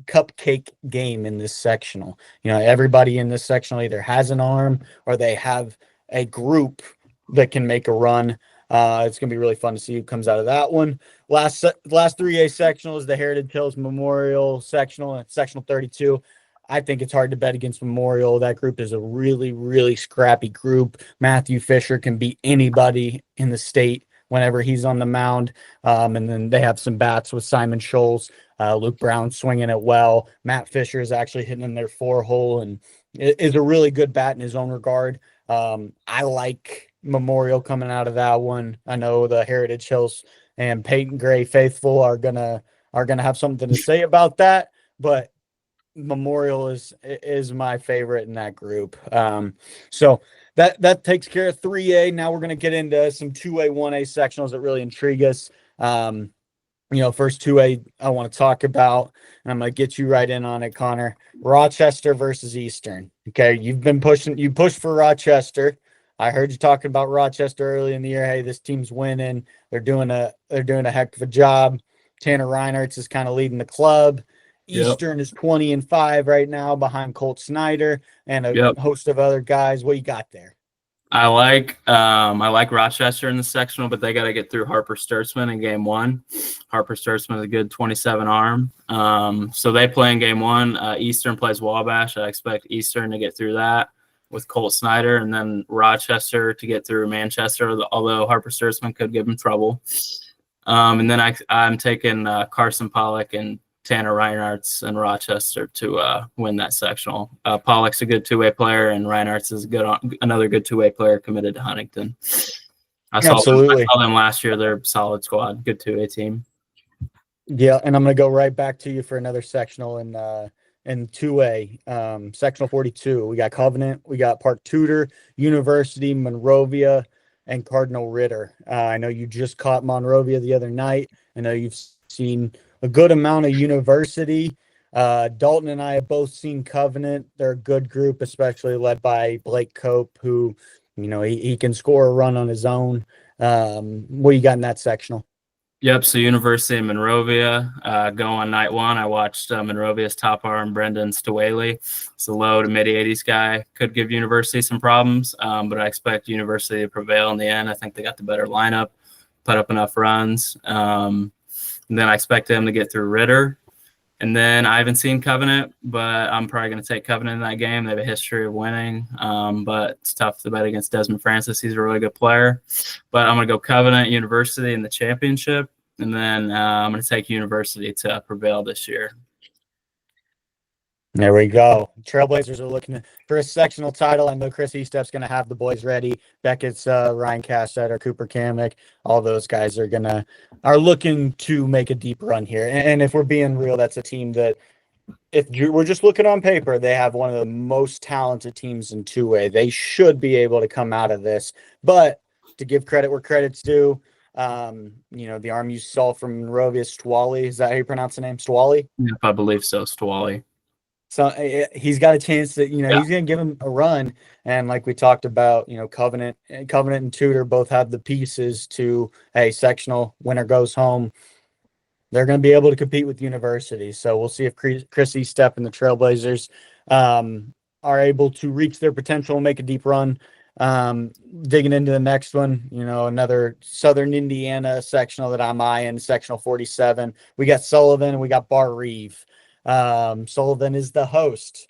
cupcake game in this sectional. Everybody in this sectional either has an arm or they have a group that can make a run. It's going to be really fun to see who comes out of that one. Last 3A sectional is the Heritage Hills Memorial sectional, sectional 32. I think it's hard to bet against Memorial. That group is a really, really scrappy group. Matthew Fisher can beat anybody in the state whenever he's on the mound. And then they have some bats with Simon Scholes, Luke Brown swinging it well. Matt Fisher is actually hitting in their 4-hole and is a really good bat in his own regard. I like Memorial coming out of that one. I know the Heritage Hills and Peyton Gray faithful are gonna have something to say about that, but Memorial is my favorite in that group. So that takes care of 3A. Now we're gonna get into some 2A, 1A sectionals that really intrigue us. First 2A I want to talk about, and I'm going to get you right in on it, Connor. Rochester versus Eastern. Okay, you pushed for Rochester. I heard you talking about Rochester early in the year. Hey, this team's winning. They're doing a heck of a job. Tanner Reinertz is kind of leading the club. Eastern is 20-5 right now behind Colt Snyder and a host of other guys. What you got there? I like Rochester in the sectional, but they got to get through Harper Sturzman in game 1. Harper Sturzman is a good 27 arm. So they play in game 1. Eastern plays Wabash. I expect Eastern to get through that with Colt Snyder, and then Rochester to get through Manchester, although Harper Sturzman could give them trouble. And then I'm taking Carson Pollock and Tanner Reinertz and Rochester to win that sectional. Pollock's a good two-way player, and Reinertz is another good two-way player committed to Huntington. I saw them last year. They're a solid squad, good two-way team. Yeah, and I'm going to go right back to you for another sectional in 2A, sectional 42. We got Covenant, we got Park Tudor, University, Monrovia, and Cardinal Ritter. I know you just caught Monrovia the other night. I know you've seen a good amount of University. Dalton and I have both seen Covenant. They're a good group, especially led by Blake Cope, who, he can score a run on his own. What do you got in that sectional? Yep, so University and Monrovia go on night 1. I watched Monrovia's top arm, Brendan Stawaley. It's a low to mid-80s guy. Could give University some problems, but I expect University to prevail in the end. I think they got the better lineup, put up enough runs. And then I expect them to get through Ritter. And then I haven't seen Covenant, but I'm probably going to take Covenant in that game. They have a history of winning, but it's tough to bet against Desmond Francis. He's a really good player. But I'm going to go Covenant, University in the championship, and then I'm going to take University to prevail this year. There we go. Trailblazers are looking for a sectional title. I know Chris Estep's going to have the boys ready. Beckett's Ryan Cassett, Cooper Kamek, all those guys are looking to make a deep run here. And if we're being real, that's a team that, if we're just looking on paper, they have one of the most talented teams in 2A. They should be able to come out of this. But to give credit where credit's due, the arm you saw from Monrovia, Stawaley, is that how you pronounce the name? Stawaley? Yep, I believe so, Stawaley. So he's got a chance that, he's going to give him a run. And like we talked about, Covenant and Tudor both have the pieces to, sectional winner goes home. They're going to be able to compete with University. So we'll see if Chris Estep and the Trailblazers are able to reach their potential and make a deep run. Digging into the next one, another Southern Indiana sectional that I'm eyeing, sectional 47. We got Sullivan and we got Bar Reeve. Sullivan is the host.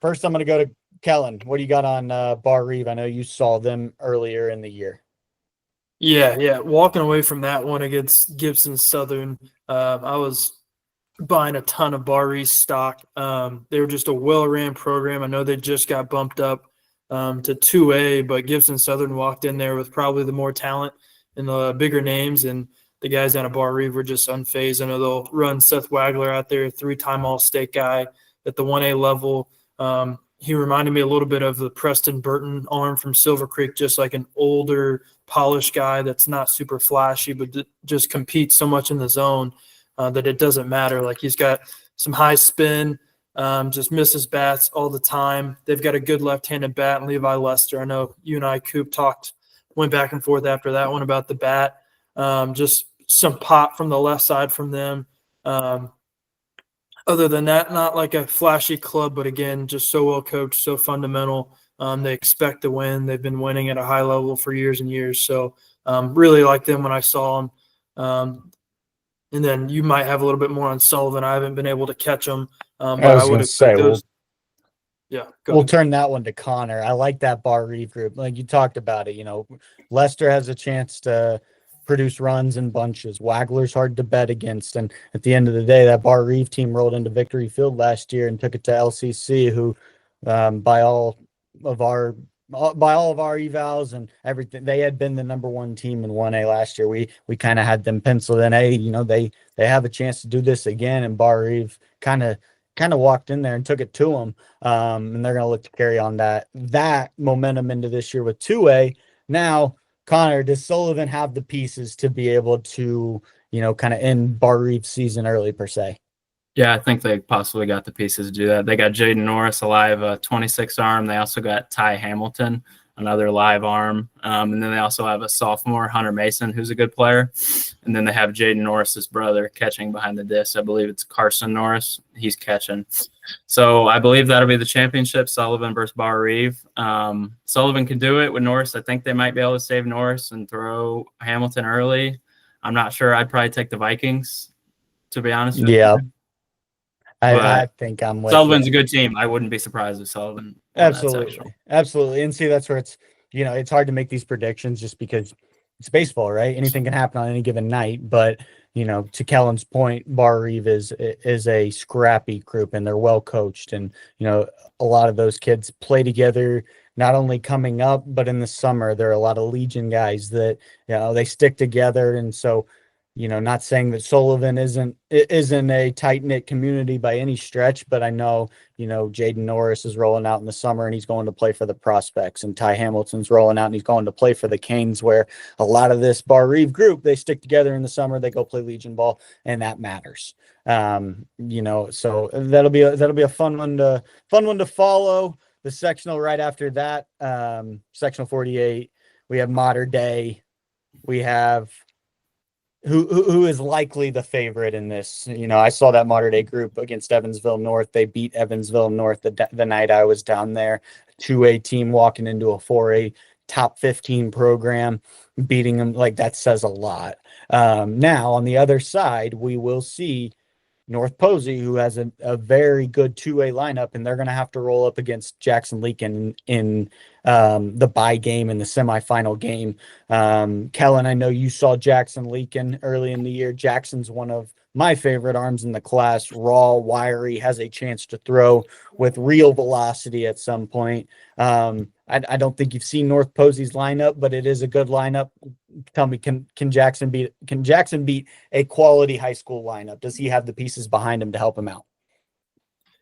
First, I'm going to go to Kellen. What do you got on Bar Reeve? I know you saw them earlier in the year. Yeah. Walking away from that one against Gibson Southern, I was buying a ton of Bar Reeve stock. They were just a well-ran program. I know they just got bumped up to 2A, but Gibson Southern walked in there with probably the more talent and the bigger names, and the guys down at Bar Reeve were just unfazed. I know they'll run Seth Wagler out there, 3-time All-State guy at the 1A level. He reminded me a little bit of the Preston Burton arm from Silver Creek, just like an older, polished guy that's not super flashy, but just competes so much in the zone that it doesn't matter. Like, he's got some high spin, just misses bats all the time. They've got a good left-handed bat in Levi Lester. I know you and I, Coop, went back and forth after that one about the bat. Just some pop from the left side from them. Other than that, not like a flashy club, but again, just so well coached, so fundamental. They expect to win. They've been winning at a high level for years and years. So really like them when I saw them. And then you might have a little bit more on Sullivan. I haven't been able to catch them. But I would expect Yeah, We'll turn that one to Connor. I like that Bar Reeve group. Like you talked about it, Lester has a chance to produce runs in bunches. Wagler's hard to bet against. And at the end of the day, that Bar Reeve team rolled into Victory Field last year and took it to LCC, who, by all of our evals and everything, they had been the number one team in 1A last year. We kind of had them penciled in. Hey, they have a chance to do this again, and Bar Reeve kind of walked in there and took it to them. And they're going to look to carry on that momentum into this year with 2A. Now, Connor, does Sullivan have the pieces to be able to, kind of end Bar Reeve's season early per se? Yeah, I think they possibly got the pieces to do that. They got Jaden Norris, a live 26 arm. They also got Ty Hamilton, another live arm. And then they also have a sophomore, Hunter Mason, who's a good player. And then they have Jaden Norris's brother catching behind the disc. I believe it's Carson Norris. He's catching. So I believe that'll be the championship, Sullivan versus Bar Reeve. Sullivan can do it with Norris. I think they might be able to save Norris and throw Hamilton early. I'm not sure. I'd probably take the Vikings, to be honest with Yeah. you. I think I'm with Sullivan's you. a good team. I wouldn't be surprised if Sullivan. Absolutely. And see, that's where it's hard to make these predictions just because it's baseball, right? Anything can happen on any given night. But to Kellen's point, Bar Reeve is a scrappy group, and they're well coached, and a lot of those kids play together. Not only coming up, but in the summer, there are a lot of Legion guys that they stick together, and so. Not saying that Sullivan isn't a tight knit community by any stretch, but I know, Jaden Norris is rolling out in the summer and he's going to play for the Prospects, and Ty Hamilton's rolling out and he's going to play for the Canes, where a lot of this Bar Reeve group, they stick together in the summer, they go play Legion ball, and that matters. So that'll be a fun one to follow. The sectional right after that, sectional 48, we have Mater Day. We have who is likely the favorite in this. I saw that Mater Day group against Evansville North. They beat Evansville North the night I was down there. 2A team walking into a 4A top 15 program, beating them, like that says a lot. Now on the other side, we will see North Posey, who has a very good 2A lineup, and they're going to have to roll up against Jackson Leakin in the bye game in the semifinal game. Kellen, I know you saw Jackson Leakin early in the year. Jackson's one of my favorite arms in the class. Raw, wiry, has a chance to throw with real velocity at some point. I don't think you've seen North Posey's lineup, but it is a good lineup. Tell me, can Jackson beat a quality high school lineup? Does he have the pieces behind him to help him out?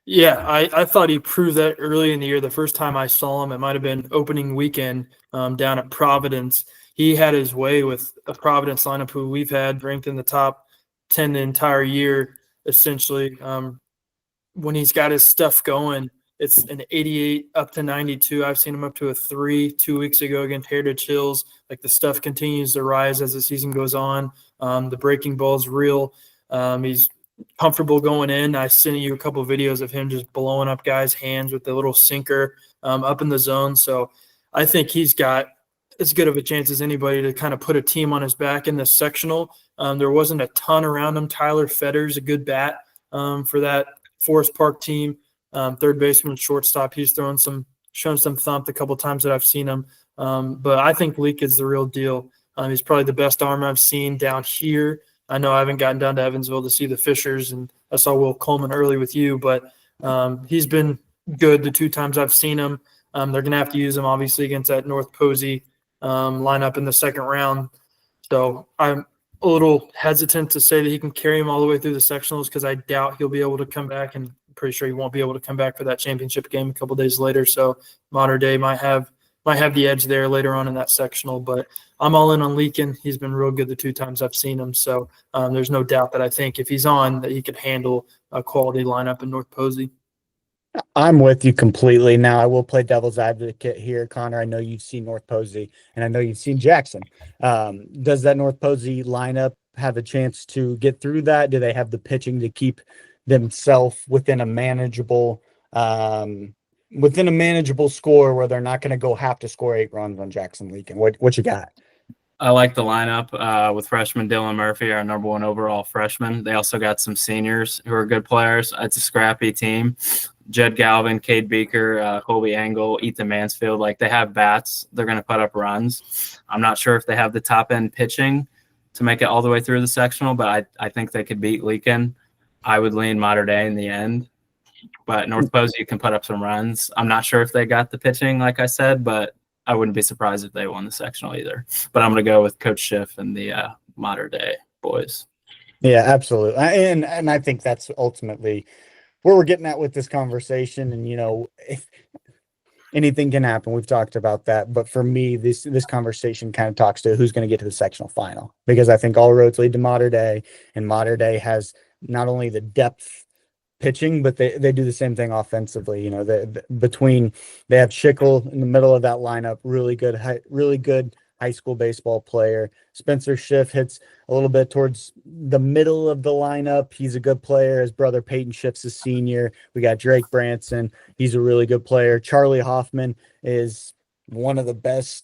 Yeah, I thought he proved that early in the year. The first time I saw him, it might have been opening weekend down at Providence. He had his way with a Providence lineup who we've had ranked in the top 10 the entire year, essentially. When he's got his stuff going, it's an 88 up to 92. I've seen him up to a 3 2 weeks ago against Heritage Hills. Like, the stuff continues to rise as the season goes on. The breaking ball's real. He's comfortable going in. I sent you a couple of videos of him just blowing up guys' hands with the little sinker up in the zone. So I think he's got as good of a chance as anybody to kind of put a team on his back in the sectional. There wasn't a ton around him. Tyler Fetter's a good bat for that Forest Park team. Third baseman, shortstop. He's shown some thump the couple times that I've seen him. But I think Leak is the real deal. He's probably the best arm I've seen down here. I know I haven't gotten down to Evansville to see the Fishers, and I saw Will Coleman early with you, but he's been good the 2 times I've seen him. They're going to have to use him, obviously, against that North Posey lineup in the second round. So I'm a little hesitant to say that he can carry him all the way through the sectionals, because I doubt he'll be able to come back, and I'm pretty sure he won't be able to come back for that championship game a couple days later. So Mater Day might have the edge there later on in that sectional, but I'm all in on Leakin. He's been real good the 2 times I've seen him. So there's no doubt that I think if he's on, that he could handle a quality lineup in North Posey. I'm with you completely. Now, I will play devil's advocate here, Connor. I know you've seen North Posey, and I know you've seen Jackson. Does that North Posey lineup have a chance to get through that? Do they have the pitching to keep themselves within a manageable score where they're not going to have to score 8 runs on Jackson Leakin? What you got? I like the lineup with freshman Dylan Murphy, our #1 overall freshman. They also got some seniors who are good players. It's a scrappy team. Jed Galvin, Cade Beaker, Colby Angle, Ethan Mansfield, like they have bats. They're going to put up runs. I'm not sure if they have the top end pitching to make it all the way through the sectional, but I think they could beat Leakin. I would lean Mater Dei in the end, but North Posey can put up some runs. I'm not sure if they got the pitching, like I said, but I wouldn't be surprised if they won the sectional either. But I'm going to go with Coach Schiff and the Mater Dei boys. Yeah, absolutely. And I think that's ultimately where we're getting at with this conversation. And, if anything can happen, we've talked about that. But for me, this conversation kind of talks to who's going to get to the sectional final, because I think all roads lead to Mater Dei, and Mater Dei has not only the depth pitching, but they do the same thing offensively. They have Schickel in the middle of that lineup, really good high school baseball player. Spencer Schiff hits a little bit towards the middle of the lineup. He's a good player. His brother Peyton Schiff's a senior. We got Drake Branson. He's a really good player. Charlie Hoffman is one of the best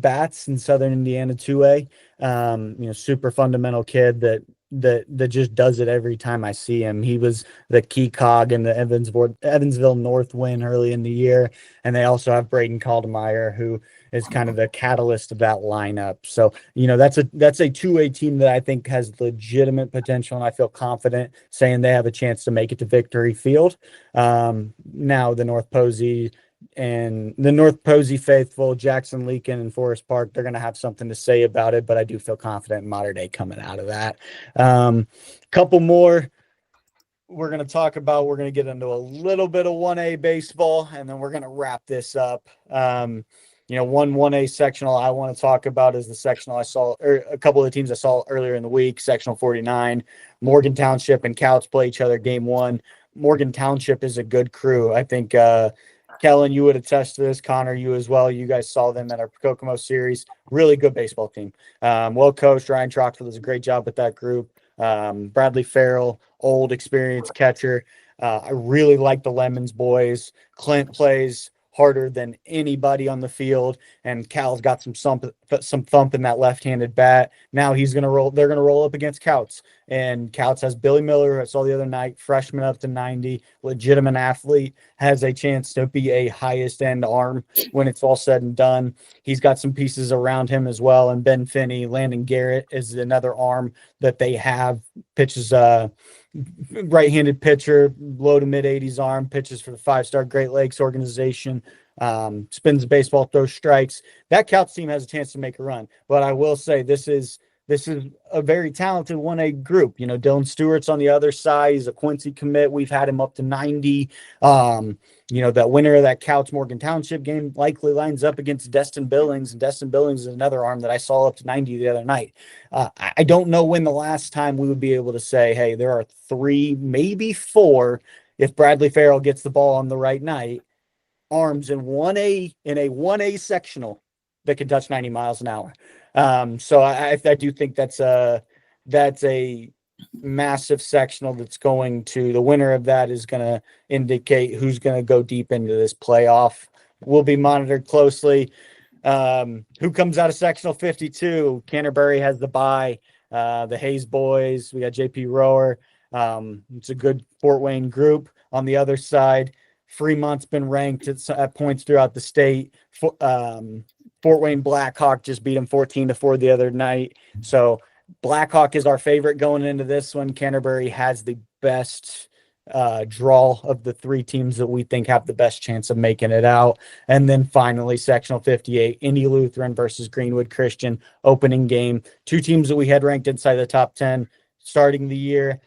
bats in Southern Indiana 2A. Super fundamental kid that just does it every time I see him. He was the key cog in the Evansville North win early in the year. And they also have Braden Kaldemeyer, who is kind of the catalyst of that lineup. So, that's a 2A team that I think has legitimate potential. And I feel confident saying they have a chance to make it to Victory Field. Now the North Posey faithful, Jackson Leakin and Forest Park, they're going to have something to say about it, but I do feel confident in Mater Dei coming out of that. Couple more we're going to talk about. We're going to get into a little bit of 1A baseball, and then we're going to wrap this up. One 1A sectional I want to talk about is the sectional I saw, or a couple of the teams I saw earlier in the week. Sectional 49, Morgan Township and Couts play each other game one. Morgan Township is a good crew. I think Kellen, you would attest to this. Connor, you as well. You guys saw them at our Kokomo series. Really good baseball team. Well coached. Ryan Troxel does a great job with that group. Bradley Farrell, old experienced catcher. I really like the Lemons boys. Clint plays harder than anybody on the field, and Cal's got some thump in that left-handed bat. Now he's going to roll. They're going to roll up against Couts, and Couts has Billy Miller, who I saw the other night, freshman up to 90, legitimate athlete, has a chance to be a highest end arm when it's all said and done. He's got some pieces around him as well, and Ben Finney, Landon Garrett is another arm that they have. Pitches right-handed pitcher, low to mid 80s arm, pitches for the 5-star Great Lakes organization, spins the baseball, throws strikes. That Couts team has a chance to make a run. But I will say this is a very talented 1A group. Dylan Stewart's on the other side. He's a Quincy commit. We've had him up to 90. That winner of that Couts Morgan Township game likely lines up against Destin Billings. And Destin Billings is another arm that I saw up to 90 the other night. I don't know when the last time we would be able to say, hey, there are 3, maybe 4, if Bradley Farrell gets the ball on the right night, arms in a 1A sectional that can touch 90 miles an hour. So I do think that's a massive sectional that's going to, the winner of that is going to indicate who's going to go deep into this playoff. Will be monitored closely. Who comes out of sectional 52? Canterbury has the bye. The Hayes boys, we got JP Rower. It's a good Fort Wayne group. On the other side, Fremont's been ranked at points throughout the state. Fort Wayne Blackhawk just beat them 14-4 the other night. So Blackhawk is our favorite going into this one. Canterbury has the best draw of the 3 teams that we think have the best chance of making it out. And then finally, sectional 58, Indy Lutheran versus Greenwood Christian, opening game. 2 teams that we had ranked inside the top 10 starting the year.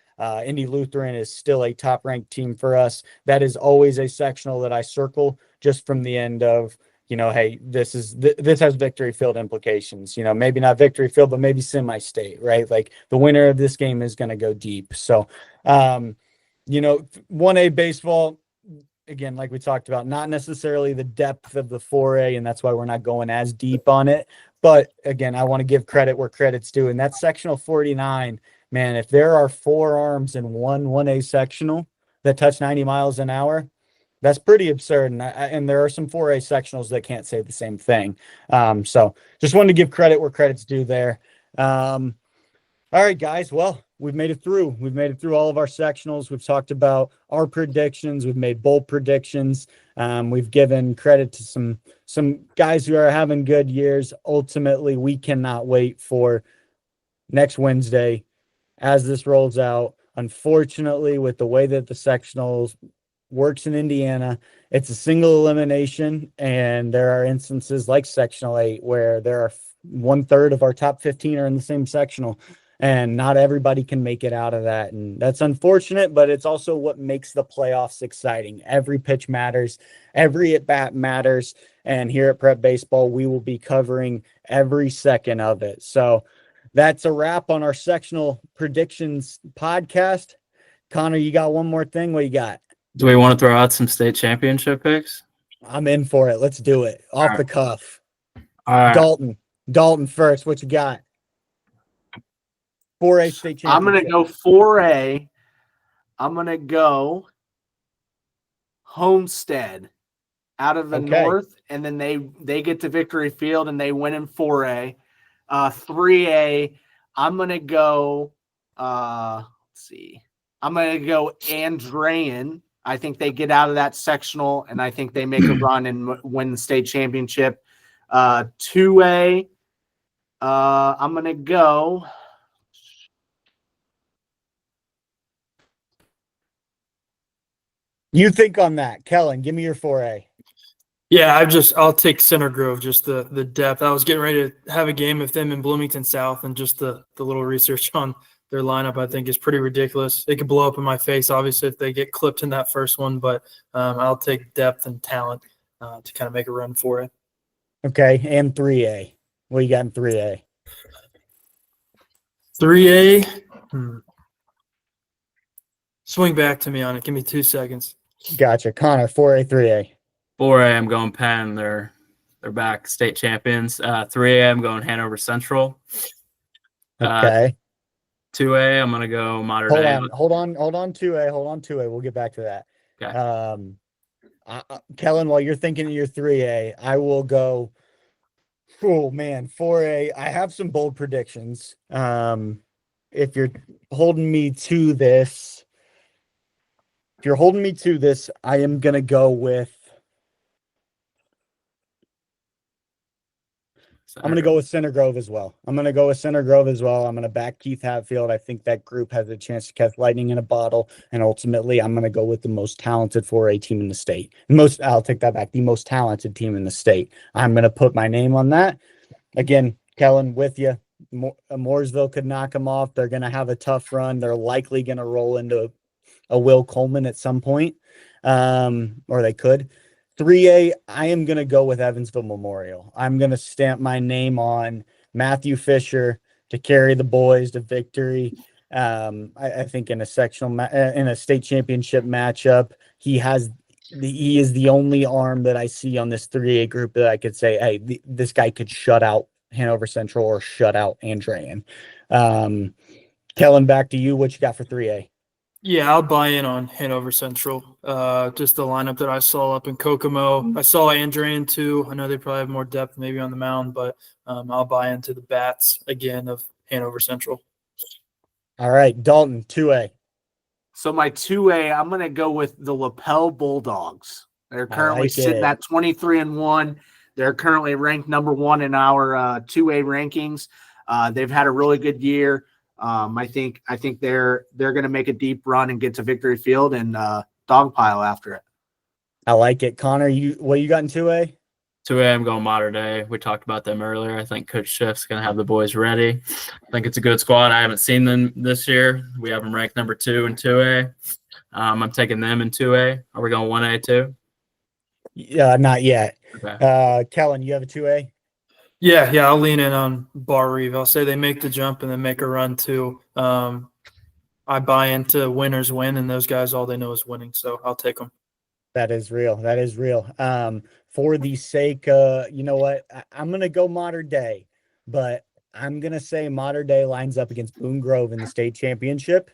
Indy Lutheran is still a top-ranked team for us. That is always a sectional that I circle just from the end of, hey, this has Victory Field implications. Maybe not Victory Field, but maybe semi-state, right? Like the winner of this game is going to go deep. So, 1A baseball, again, like we talked about, not necessarily the depth of the 4A, and that's why we're not going as deep on it. But again, I want to give credit where credit's due, and that's sectional 49. Man, if there are 4 arms in 1A sectional that touch 90 miles an hour, that's pretty absurd. And there are some 4A sectionals that can't say the same thing. So just wanted to give credit where credit's due there. All right, guys. Well, we've made it through. We've made it through all of our sectionals. We've talked about our predictions. We've made bold predictions. We've given credit to some guys who are having good years. Ultimately, we cannot wait for next Wednesday as this rolls out. Unfortunately, with the way that the sectionals works in Indiana, it's a single elimination, and there are instances like Sectional 8 where there are 1/3 of our top 15 are in the same sectional, and not everybody can make it out of that. And that's unfortunate, but it's also what makes the playoffs exciting. Every pitch matters, every at bat matters. And here at Prep Baseball, we will be covering every second of it. So that's a wrap on our sectional predictions podcast. Connor, you got one more thing? What you got? Do we want to throw out some state championship picks? I'm in for it. Let's do it. Off All the cuff. All right. Dalton first. What you got? 4A state championship. I'm going to go 4A. I'm going to go Homestead out of the north, and then they get to Victory Field and they win in 4A. 3A, I'm going to go, let's see. I'm going to go Andrean. I think they get out of that sectional, and I think they make a run and win the state championship. 2A, I'm going to go. You think on that. Kellen, give me your 4A. Yeah, I'll take Center Grove, just the depth. I was getting ready to have a game with them in Bloomington South, and just the little research on their lineup I think is pretty ridiculous. It could blow up in my face, obviously, if they get clipped in that first one, but I'll take depth and talent to kind of make a run for it. Okay, and 3A. What you got in 3A? 3A, swing back to me on it. Give me 2 seconds. Gotcha. Connor, 4A, 3A. 4A, I'm going Penn. They're back, state champions. 3A, I'm going Hanover Central. Okay. 2A, I'm gonna go Modern Day. Hold on, 2A. Hold on, 2A. We'll get back to that. Okay. Kellen, while you're thinking of your 3A, I will go. Oh man, 4A. I have some bold predictions. If you're holding me to this, I am gonna go with. I'm going to go with Center Grove as well. I'm going to back Keith Hatfield. I think that group has a chance to catch lightning in a bottle. And ultimately, I'm going to go with the most talented 4A team in the state. I'll take that back. The most talented team in the state. I'm going to put my name on that. Again, Kellen, with you. Mooresville could knock them off. They're going to have a tough run. They're likely going to roll into a Will Coleman at some point, or they could. 3A, I am going to go with Evansville Memorial. I'm going to stamp my name on Matthew Fisher to carry the boys to victory. I think in a in a state championship matchup, he is the only arm that I see on this 3A group that I could say, hey, this guy could shut out Hanover Central or shut out Andrean. Kellen, back to you. What you got for 3A? Yeah, I'll buy in on Hanover Central. Just the lineup that I saw up in Kokomo. I saw Andrean too. I know they probably have more depth maybe on the mound, but I'll buy into the bats again of Hanover Central. All right, Dalton, 2A. So my 2A, I'm going to go with the Lapel Bulldogs. They're currently sitting at 23-1. They're currently ranked number 1 in our 2A rankings. They've had a really good year. I think they're going to make a deep run and get to Victory Field and dogpile after it. I like it. Connor, what you got in 2A? 2A, I'm going Modern Day. We talked about them earlier. I think Coach Schiff's going to have the boys ready. I think it's a good squad. I haven't seen them this year. We have them ranked number 2 in 2A. I'm taking them in 2A. Are we going 1A too? Yeah, not yet. Okay. Kellen, you have a 2A? Yeah, I'll lean in on Bar Reeve. I'll say they make the jump and then make a run too. I buy into winners win, and those guys, all they know is winning, so I'll take them. That is real. For the sake, you know what? I'm going to go Modern Day, but I'm going to say Modern Day lines up against Boone Grove in the state championship.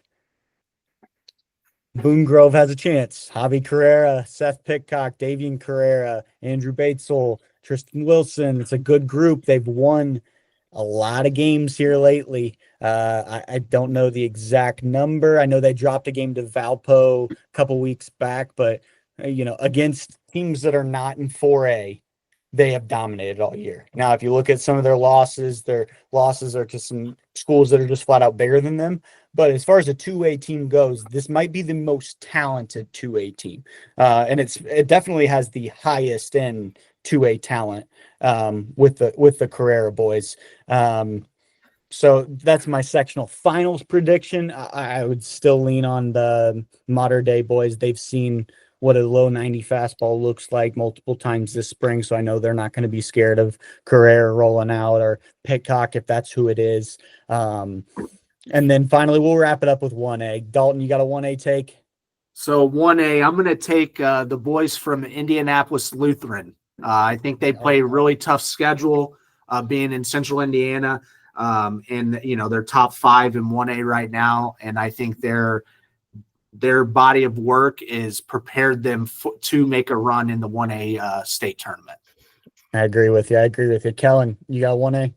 Boone Grove has a chance. Javi Carrera, Seth Pitcock, Davian Carrera, Andrew Batesel, Tristan Wilson. It's a good group. They've won a lot of games here lately. I don't know the exact number. I know they dropped a game to Valpo a couple weeks back, but against teams that are not in 4A, they have dominated all year. Now, if you look at some of their losses are to some schools that are just flat out bigger than them. But as far as a 2A team goes, this might be the most talented 2A team. And it definitely has the highest end 2A talent with the Carrera boys. So that's my sectional finals prediction. I would still lean on the Modern Day boys. They've seen what a low 90 fastball looks like multiple times this spring, so I know they're not going to be scared of Carrera rolling out or Pitcock if that's who it is. And then finally, we'll wrap it up with 1A. Dalton, you got a 1A take? So 1A, I'm going to take the boys from Indianapolis Lutheran. I think they play a really tough schedule, being in Central Indiana. And they're top 5 in 1A right now, and I think their body of work is prepared them to make a run in the 1A state tournament. I agree with you. Kellen, you got 1A?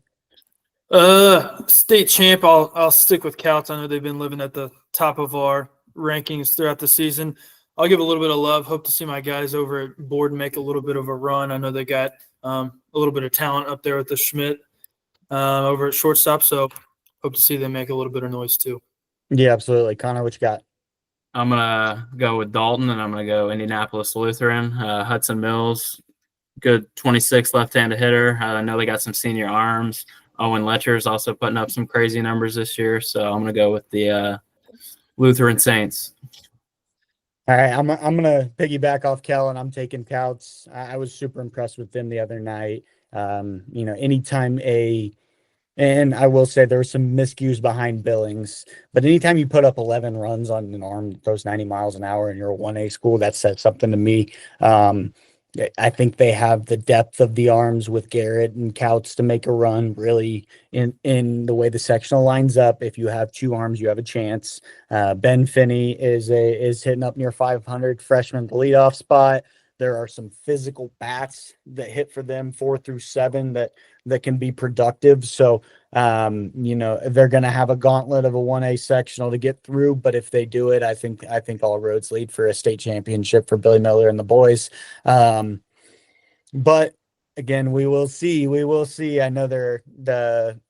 State champ. I'll stick with Couts. I know they've been living at the top of our rankings throughout the season. I'll give a little bit of love. Hope to see my guys over at Borden make a little bit of a run. I know they got a little bit of talent up there with the Schmidt over at shortstop, so hope to see them make a little bit of noise too. Yeah, absolutely. Connor, what you got? I'm going to go with Dalton, and I'm going to go Indianapolis Lutheran. Hudson Mills, good 26 left-handed hitter. I know they got some senior arms. Owen Letcher's also putting up some crazy numbers this year, so I'm going to go with the Lutheran Saints. All right, I'm gonna piggyback off Kellen. I'm taking Couts. I was super impressed with them the other night. Anytime and I will say there were some miscues behind Billings, but anytime you put up 11 runs on an arm that throws 90 miles an hour and you're a 1A school, that says something to me. I think they have the depth of the arms with Garrett and Couts to make a run. Really, in the way the sectional lines up, if you have 2 arms, you have a chance. Ben Finney is hitting up near 500, freshman leadoff spot. There are some physical bats that hit for them 4 through 7 that can be productive. So, they're going to have a gauntlet of a 1A sectional to get through. But if they do it, I think all roads lead for a state championship for Billy Miller and the boys. But again, we will see. I know the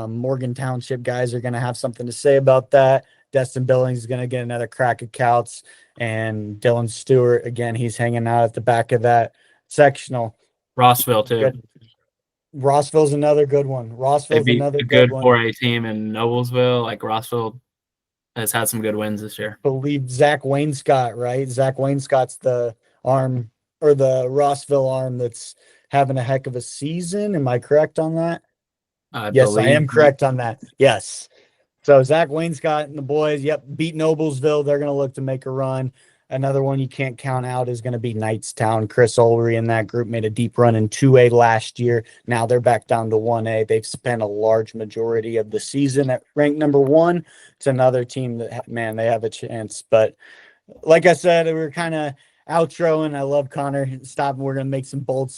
Morgan Township guys are going to have something to say about that. Destin Billings is going to get another crack at Couts, and Dylan Stewart, again, he's hanging out at the back of that sectional. Rossville, too. Good. Rossville's another good one. They'd be a good 4A team in Noblesville. Like, Rossville has had some good wins this year. I believe Zach Wainscott, right? Zach Wainscott's the arm or the Rossville arm that's having a heck of a season. Am I correct on that? Yes, I am correct on that. Yes. So Zach Wainscott and the boys, beat Noblesville. They're going to look to make a run. Another one you can't count out is going to be Knightstown. Chris Ulry and that group made a deep run in 2A last year. Now they're back down to 1A. They've spent a large majority of the season at ranked number 1. It's another team that, man, they have a chance. But like I said, we're kind of outroing. I love Connor. Stop. We're going to make some bold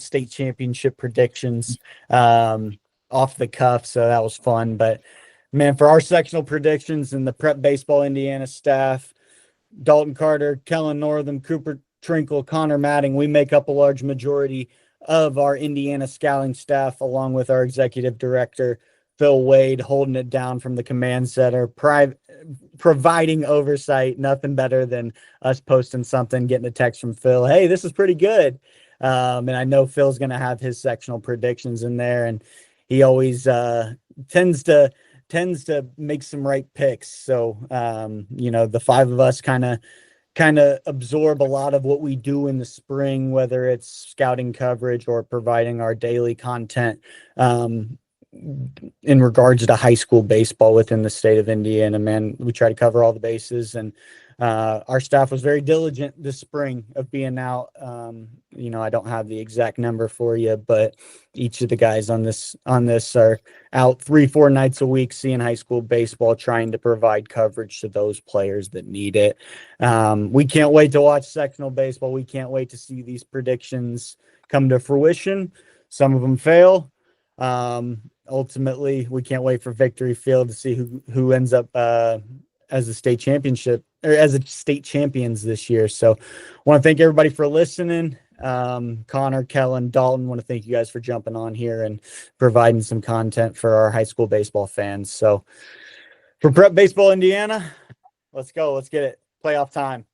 state championship predictions off the cuff. So that was fun. But man, for our sectional predictions and the Prep Baseball Indiana staff, Dalton Carter, Kellen Northam, Cooper Trinkle, Connor Matting, we make up a large majority of our Indiana scouting staff, along with our executive director, Phil Wade, holding it down from the command center, providing oversight. Nothing better than us posting something, getting a text from Phil, hey, this is pretty good. And I know Phil's going to have his sectional predictions in there, and he always tends to make some right picks. So, the 5 of us kind of absorb a lot of what we do in the spring, whether it's scouting coverage or providing our daily content in regards to high school baseball within the state of Indiana. Man, we try to cover all the bases, and our staff was very diligent this spring of being out. I don't have the exact number for you, but each of the guys on this are out 3-4 nights a week seeing high school baseball, trying to provide coverage to those players that need it. We can't wait to watch sectional baseball. We can't wait to see these predictions come to fruition. Some of them fail. Ultimately, we can't wait for Victory Field to see who ends up as a state championship or as a state champions this year. So I want to thank everybody for listening. Connor, Kellen, Dalton, want to thank you guys for jumping on here and providing some content for our high school baseball fans. So for Prep Baseball Indiana, let's go. Let's get it. Playoff time.